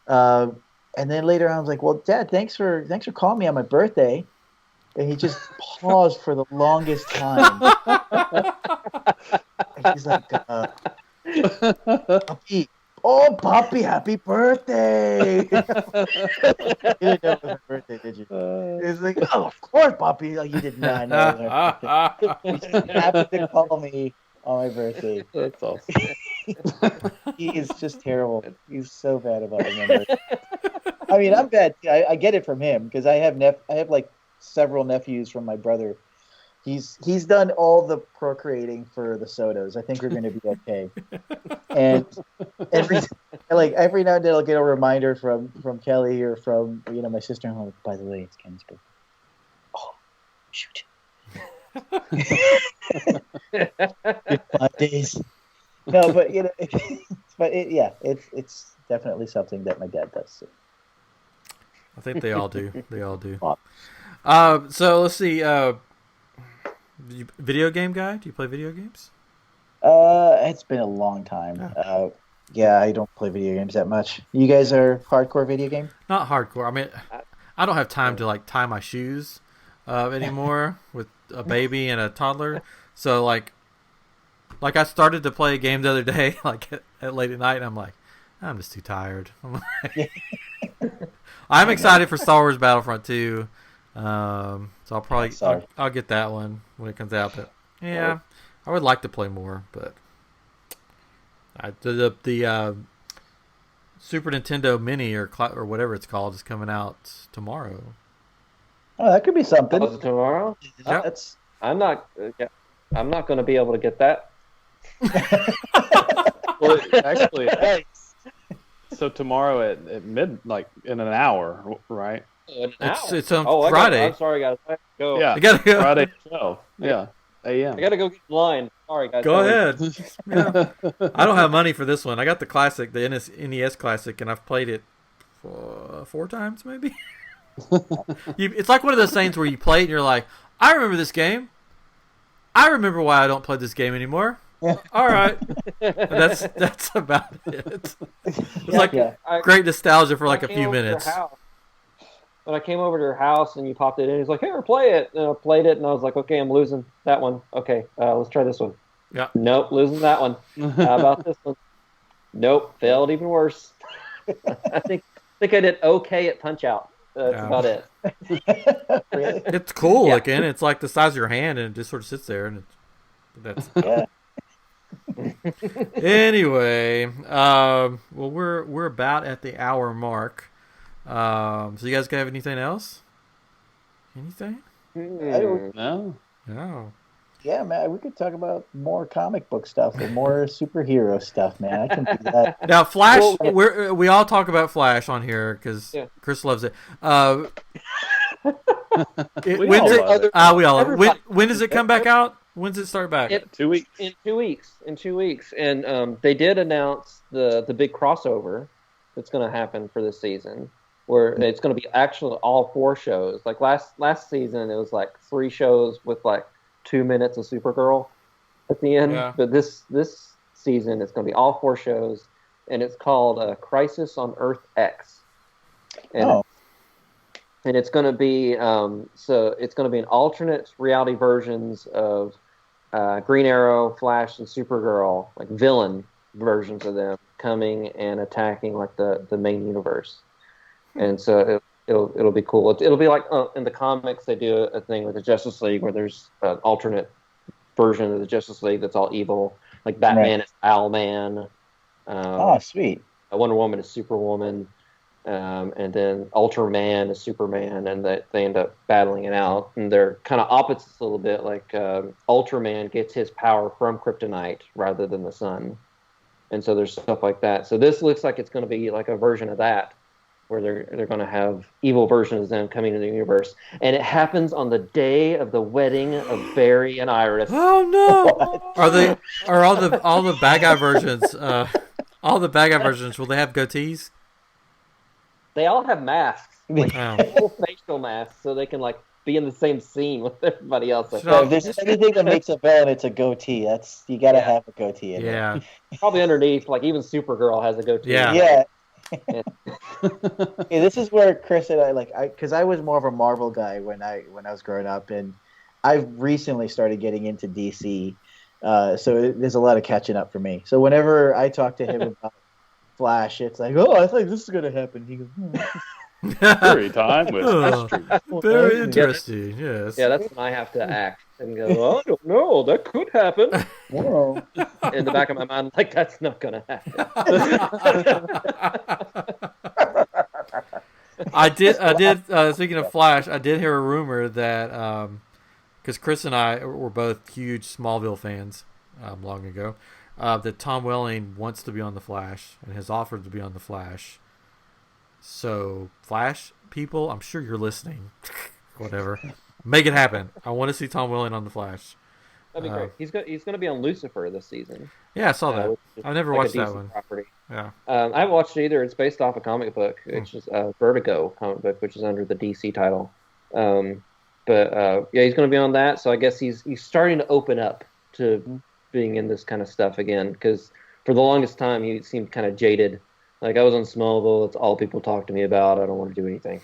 And then later on I was like, well, Dad, thanks for calling me on my birthday. And he just paused for the longest time. And he's like, Poppy, happy birthday! You didn't know it was my birthday, did you? It's like, oh, of course, Poppy. Like, you did not know it was my birthday. He just happened to call me on my birthday. That's awesome. He is just terrible. He's so bad about remembering. I mean, I'm bad. I get it from him because I have several nephews from my brother. He's done all the procreating for the Sotos. I think we're going to be okay. And every now and then I'll get a reminder from Kelly or from my sister-in-law. By the way, it's Ken's birthday. Oh, shoot! 5 days. No, but it's definitely something that my dad does. So. I think they all do. So let's see. Video game guy? Do you play video games? It's been a long time. I don't play video games that much. You guys are hardcore video game? Not hardcore. I mean, I don't have time to tie my shoes anymore with a baby and a toddler. So like I started to play a game the other day, at late at night, and I'm like, I'm just too tired. I'm excited for Star Wars Battlefront 2. So I'll probably I'll get that one when it comes out. But yeah, I would like to play more, but the Super Nintendo Mini or whatever it's called is coming out tomorrow. Oh, that could be something. Oh, tomorrow? Yep. I'm not going to be able to get that. Well, actually, so tomorrow at mid, in an hour, right? It's on Friday. I'm sorry, guys. I have to go. Yeah, you gotta go. Friday 12. Yeah, a.m. I got to go get in line. Sorry, guys. Go ahead. Yeah. I don't have money for this one. I got the classic, the NES Classic, and I've played it 4 times, maybe. It's like one of those things where you play it and you're like, I remember this game. I remember why I don't play this game anymore. All right. That's about it. It's great nostalgia for a few minutes. When I came over to your house and you popped it in, he's like, here, play it. And I played it, and I was like, okay, I'm losing that one. Okay, let's try this one. Yeah. Nope, losing that one. How about this one? Nope, failed even worse. I think I did okay at Punch-Out. That's about it. Really? It's cool looking. It's like the size of your hand, and it just sort of sits there. And that's Anyway, well, we're about at the hour mark. So you guys have anything else? Anything? No. No. Yeah, man, we could talk about more comic book stuff or more superhero stuff, man. I can do that. Now, Flash, we all talk about Flash on here because Chris loves it. We all love it. We all love it. When does it come back out? When does it start back? 2 weeks. In 2 weeks. In 2 weeks. And they did announce the big crossover that's going to happen for this season, where it's going to be actually all 4 shows. Like last season, it was like 3 shows with like 2 minutes of Supergirl at the end. Yeah. But this season, it's going to be all 4 shows, and it's called Crisis on Earth X. And and it's going to be it's going to be an alternate reality versions of Green Arrow, Flash, and Supergirl, like villain versions of them coming and attacking like the main universe. And so it'll be cool. It'll be like in the comics they do a thing with the Justice League where there's an alternate version of the Justice League that's all evil. Like Batman is Owlman. Sweet. Wonder Woman is Superwoman. And then Ultraman is Superman, and they end up battling it out. And they're kind of opposites a little bit. Like Ultraman gets his power from kryptonite rather than the sun. And so there's stuff like that. So this looks like it's going to be like a version of that, where they're going to have evil versions of them coming into the universe. And it happens on the day of the wedding of Barry and Iris. Oh no! Are all the bad guy versions? All the bad guy versions, will they have goatees? They all have masks, like full facial masks, so they can like be in the same scene with everybody else. Like, if there's anything that makes a villain, it's a goatee. You got to have a goatee in there. Probably underneath, like even Supergirl has a goatee. Yeah. This is where Chris and because I was more of a Marvel guy when I was growing up, and I've recently started getting into DC, so there's a lot of catching up for me. So whenever I talk to him about Flash, it's like, I think this is going to happen. He goes, Story time with history. Very interesting, yes. Yeah, that's when I have to act and go, I don't know, that could happen. Whoa. In the back of my mind, like, that's not going to happen. I did. Speaking of Flash, I did hear a rumor that because Chris and I were both huge Smallville fans long ago, that Tom Welling wants to be on the Flash and has offered to be on the Flash. So Flash people, I'm sure you're listening. Whatever, make it happen. I want to see Tom Welling on the Flash. That'd be great. He's going to be on Lucifer this season. Yeah, I saw that. I never watched that one. Property. Yeah. I haven't watched it either. It's based off a comic book. It's just a Vertigo comic book, which is under the DC title. But he's going to be on that. So I guess he's starting to open up to being in this kind of stuff again. Because for the longest time, he seemed kind of jaded. Like, I was on Smallville. It's all people talk to me about. I don't want to do anything.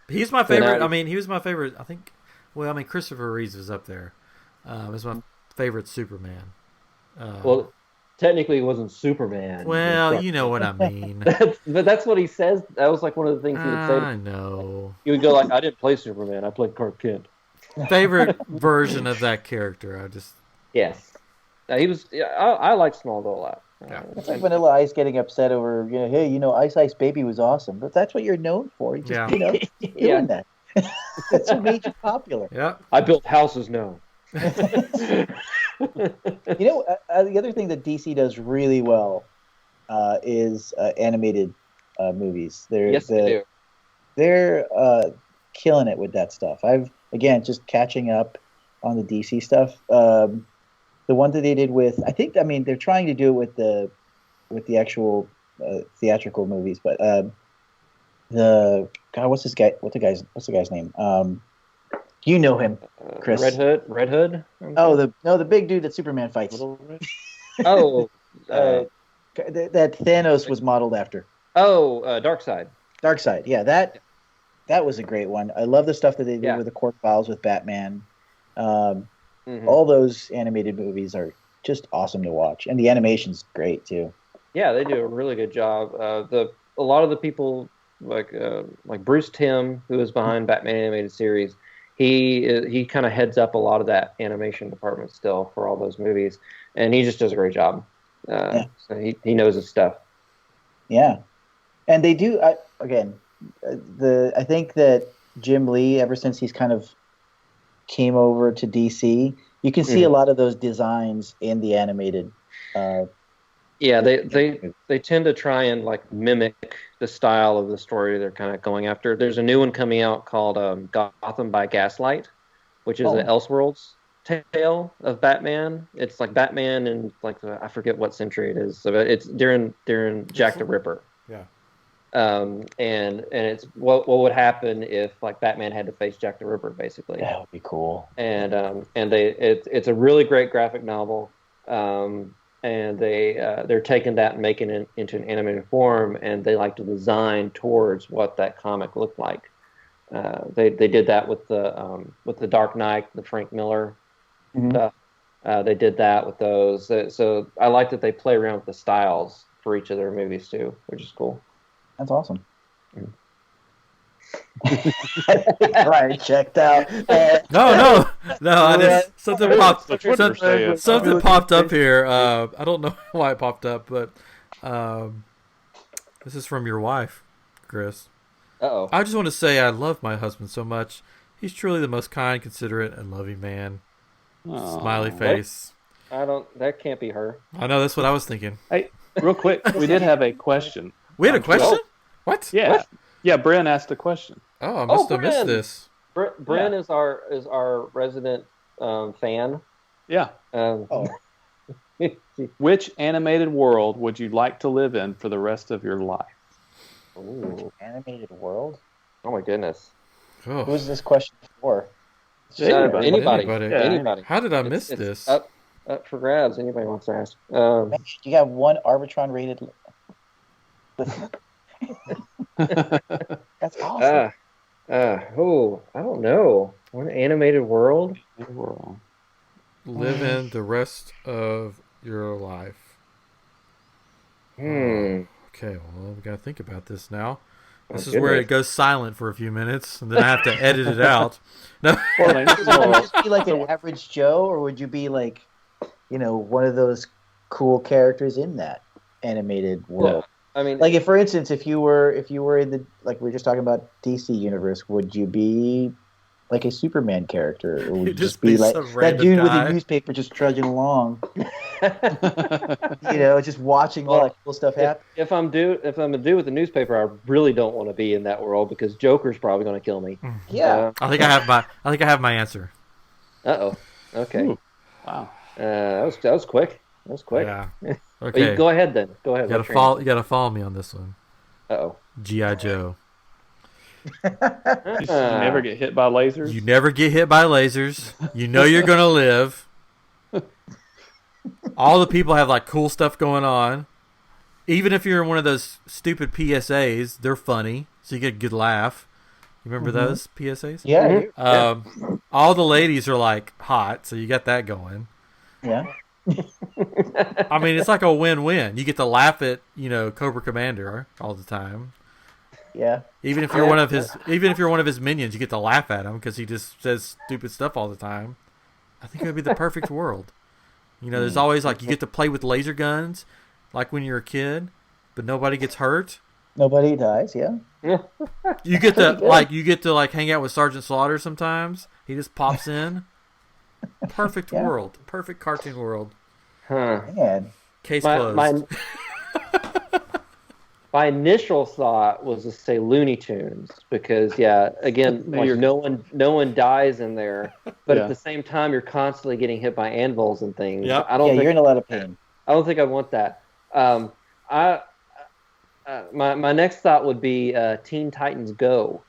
He's my favorite. He was my favorite. I think. Well, Christopher Reeves is up there. Is my favorite Superman. Well, technically, it wasn't Superman. Well, you know what I mean. But that's what he says. That was like one of the things he would say. I know. He would go like, "I didn't play Superman. I played Clark Kent." Favorite version of that character. Yes. He was. Yeah, I like Smallville a lot. Yeah. It's like Vanilla Ice getting upset over, hey, Ice Ice Baby was awesome, but that's what you're known for. You just, doing that. That's what made you popular. Yeah. I built houses now. The other thing that DC does really well is animated movies. They do. They're killing it with that stuff. Just catching up on the DC stuff. The one that they did with, they're trying to do it with the actual theatrical movies, but what's the guy's name? You know him, Chris. Red Hood. Oh, the big dude that Superman fights. Oh, that Thanos was modeled after. Oh, Darkseid. Darkseid, yeah, that was a great one. I love the stuff that they did with the Court Files with Batman. All those animated movies are just awesome to watch, and the animation's great too. Yeah, they do a really good job. A lot of the people like Bruce Timm, who is behind Batman animated series, he kind of heads up a lot of that animation department still for all those movies, and he just does a great job. So he knows his stuff. Yeah, and they do. I think that Jim Lee, ever since he's kind of came over to DC, you can see a lot of those designs in the animated. Yeah, they tend to try and like mimic the style of the story they're kind of going after. There's a new one coming out called Gotham by Gaslight, which is an Elseworlds tale of Batman. It's like Batman and like I forget what century it is. So it's during Jack the Ripper. Yeah. And it's what would happen if like Batman had to face Jack the Ripper, basically. That would be cool. And it's a really great graphic novel. And they're taking that and making it into an animated form, and they like to design towards what that comic looked like. They did that with the Dark Knight, the Frank Miller stuff. They did that with those. So I like that they play around with the styles for each of their movies too, which is cool. That's awesome. Right, checked out. No. I just something popped up here. I don't know why it popped up, but this is from your wife, Chris. Uh-oh. I just want to say I love my husband so much. He's truly the most kind, considerate, and loving man. Aww. Smiley face. That can't be her. I know, that's what I was thinking. Hey, real quick, we did have a question. We had a question? What? Yeah. What? Yeah, Bren asked a question. Oh, I must have missed this. Bren is our resident fan. Yeah. Which animated world would you like to live in for the rest of your life? Ooh, animated world? Oh my goodness. Oh. Who's this question for? Anybody. Yeah. Anybody. How did I miss this? Up for grabs. Anybody wants to ask. You got one Arbitron rated. That's awesome. I don't know. One animated world. Live in the rest of your life. Okay, well, we gotta think about this now. This is where it goes silent for a few minutes, and then I have to edit it out. No. Would you be like an average Joe, or would you be like, one of those cool characters in that animated world? I mean, like for instance, if you were in the, like we were just talking about, DC universe, would you be like a Superman character, or would you just be like that dude with a newspaper just trudging along, just watching all that cool stuff happen? If I'm a dude with a newspaper, I really don't want to be in that world because Joker's probably going to kill me. Yeah, I think I have my answer. Uh-oh. Okay. Ooh. Wow. That was quick. That was quick. Yeah. Okay. Go ahead then. Go ahead. You gotta follow me on this one. Uh-oh. G.I. Joe. You never get hit by lasers? You never get hit by lasers. You know you're gonna live. All the people have like cool stuff going on. Even if you're in one of those stupid PSAs, they're funny, so you get a good laugh. You remember those PSAs? Yeah. All the ladies are like hot, so you got that going. Yeah. I mean, it's like a win-win. You get to laugh at, Cobra Commander all the time. Yeah. Even if you're one of his minions, you get to laugh at him because he just says stupid stuff all the time. I think it would be the perfect world. There's always like you get to play with laser guns, like when you're a kid, but nobody gets hurt. Nobody dies. Yeah. You get to hang out with Sergeant Slaughter sometimes. He just pops in. Perfect world. Perfect cartoon world. Huh. Man. Case closed. My initial thought was to say Looney Tunes because, again, like no one dies in there, but at the same time, you're constantly getting hit by anvils and things. Yep. You're in a lot of pain. I don't think I want that. My next thought would be Teen Titans Go,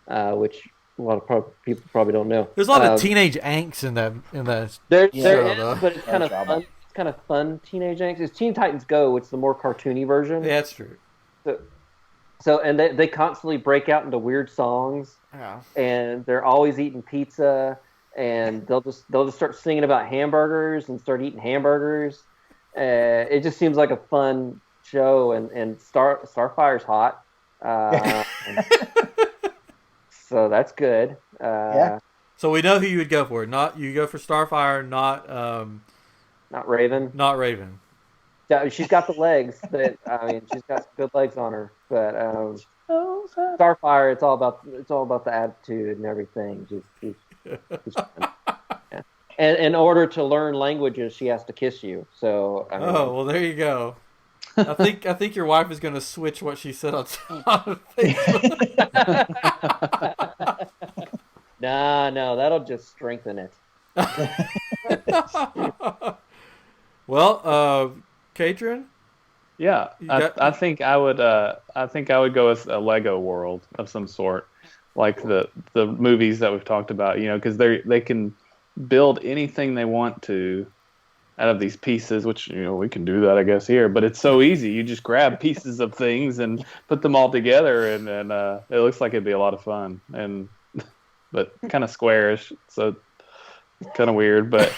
which a lot of people probably don't know. There's a lot of teenage angst in that. There is, but it's kind of fun. It's kind of fun teenage angst. It's Teen Titans Go. It's the more cartoony version. Yeah, that's true. So and they constantly break out into weird songs. Yeah. And they're always eating pizza, and they'll just start singing about hamburgers and start eating hamburgers. It just seems like a fun show, and Starfire's hot. So that's good. So we know who you would go for. You go for Starfire, not Raven. Not Raven. Yeah, she's got the legs. She's got good legs on her. But Starfire, it's all about the attitude and everything. Yeah. And in order to learn languages, she has to kiss you. So I mean, Oh, well, there you go. I think your wife is going to switch what she said on Facebook. no, that'll just strengthen it. Well, Katrin? Yeah, I think I would go with a Lego world of some sort, like the movies that we've talked about. Because they can build anything they want to out of these pieces, which we can do that I guess here, but it's so easy. You just grab pieces of things and put them all together, and it looks like it'd be a lot of fun, but kind of squarish, so kind of weird, but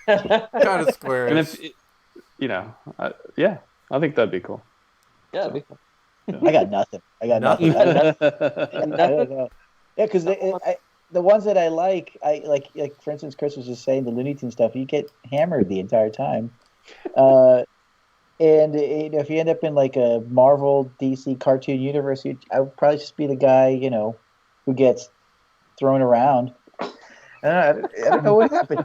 kind of squarish. And if I think that'd be cool. Yeah, that'd be cool. I got nothing. Nothing. I don't know. Yeah, because the ones that I like for instance, Chris was just saying the Looney Tunes stuff. You get hammered the entire time, and if you end up in like a Marvel, DC cartoon universe, I would probably just be the guy who gets thrown around. I don't know what happened.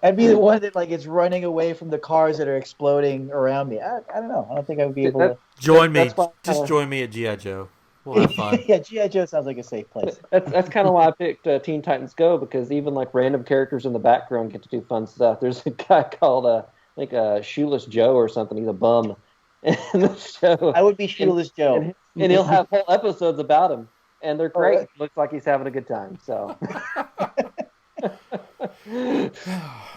I'd be the one that is running away from the cars that are exploding around me. I don't know. I don't think I would be able to join me. Just join me at G.I. Joe. We'll have fun. Yeah, G.I. Joe sounds like a safe place. That's kind of why I picked Teen Titans Go, because even random characters in the background get to do fun stuff. There's a guy called Shoeless Joe or something. He's a bum in the show. I would be Shoeless Joe, and he'll have whole episodes about him, and they're great. Right. Looks like he's having a good time. So.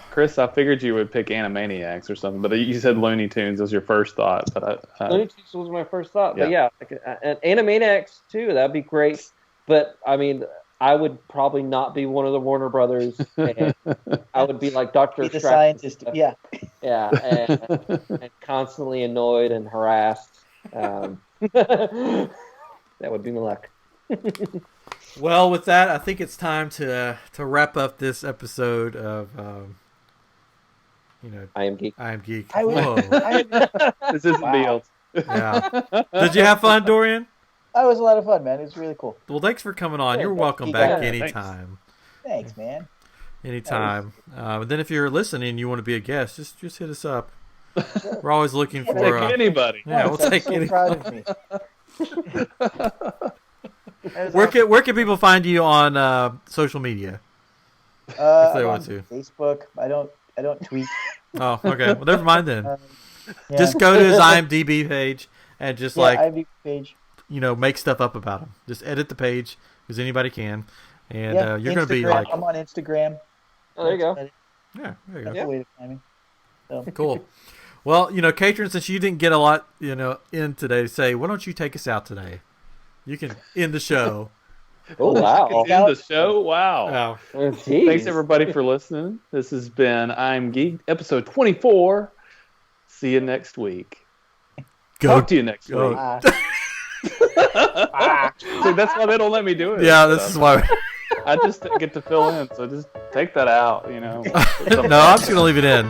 Chris, I figured you would pick Animaniacs or something, but you said Looney Tunes was your first thought. But Looney Tunes was my first thought, but and Animaniacs too. That'd be great. But I mean, I would probably not be one of the Warner Brothers. And I would be like Dr. the scientist. Yeah, and constantly annoyed and harassed. That would be my luck. Well, with that, I think it's time to wrap up this episode of I Am Geek. Whoa. This isn't Beals. Yeah. Did you have fun, Dorian? That was a lot of fun, man. It was really cool. Well, thanks for coming on. You're welcome back anytime. Thanks, man. Anytime. And then if you're listening and you want to be a guest, just hit us up. We're always looking for anybody. Yeah, we'll take anybody. Proud of me. Where can people find you on social media? If they want to. Facebook. I don't tweet. Oh, okay. Well, never mind then. Just go to his IMDb page and just IMDb page. Make stuff up about him. Just edit the page because anybody can, and you're going to be like. I'm on Instagram. Oh, there you go. Yeah, there you go. That's the way to find me. So. Cool. Well, Katrin, since you didn't get a lot, in today, say, why don't you take us out today? You can end the show. Oh, wow. End the show? Wow. Oh, thanks, everybody, for listening. This has been I'm Geek, episode 24. See you next week. Talk to you next week. See, that's why they don't let me do it. Yeah, this is why. I just get to fill in, so just take that out, No, I'm just going to leave it in.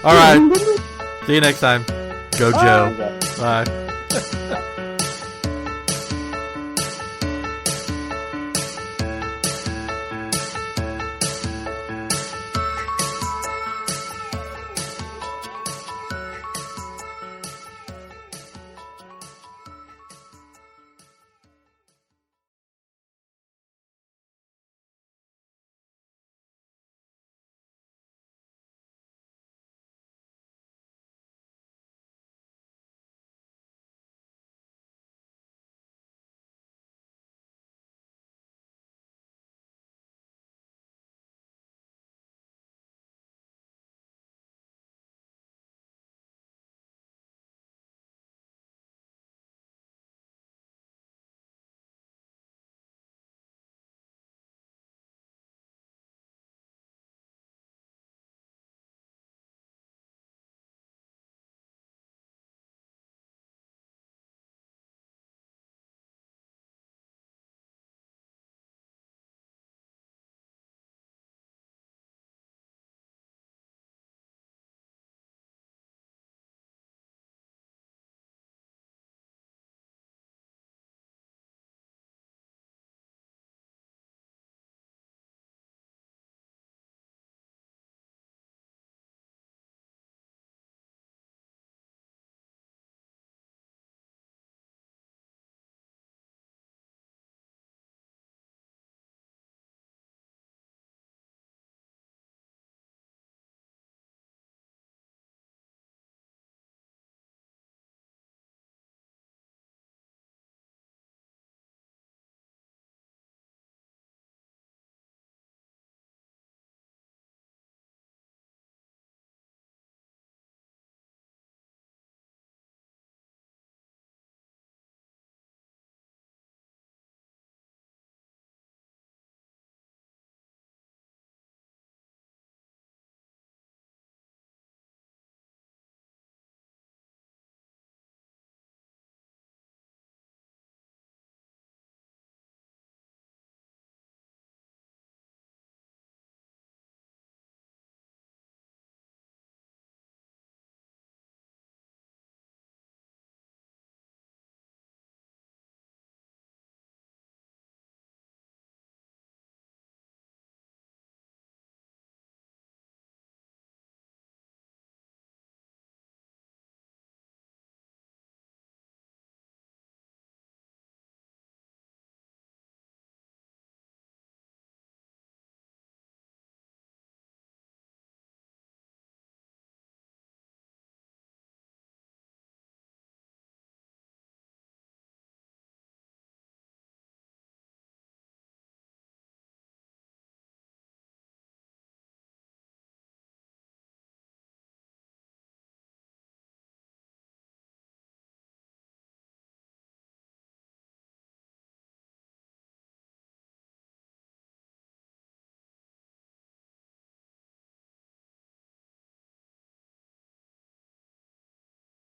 All right. See you next time. Go, Joe. Bye.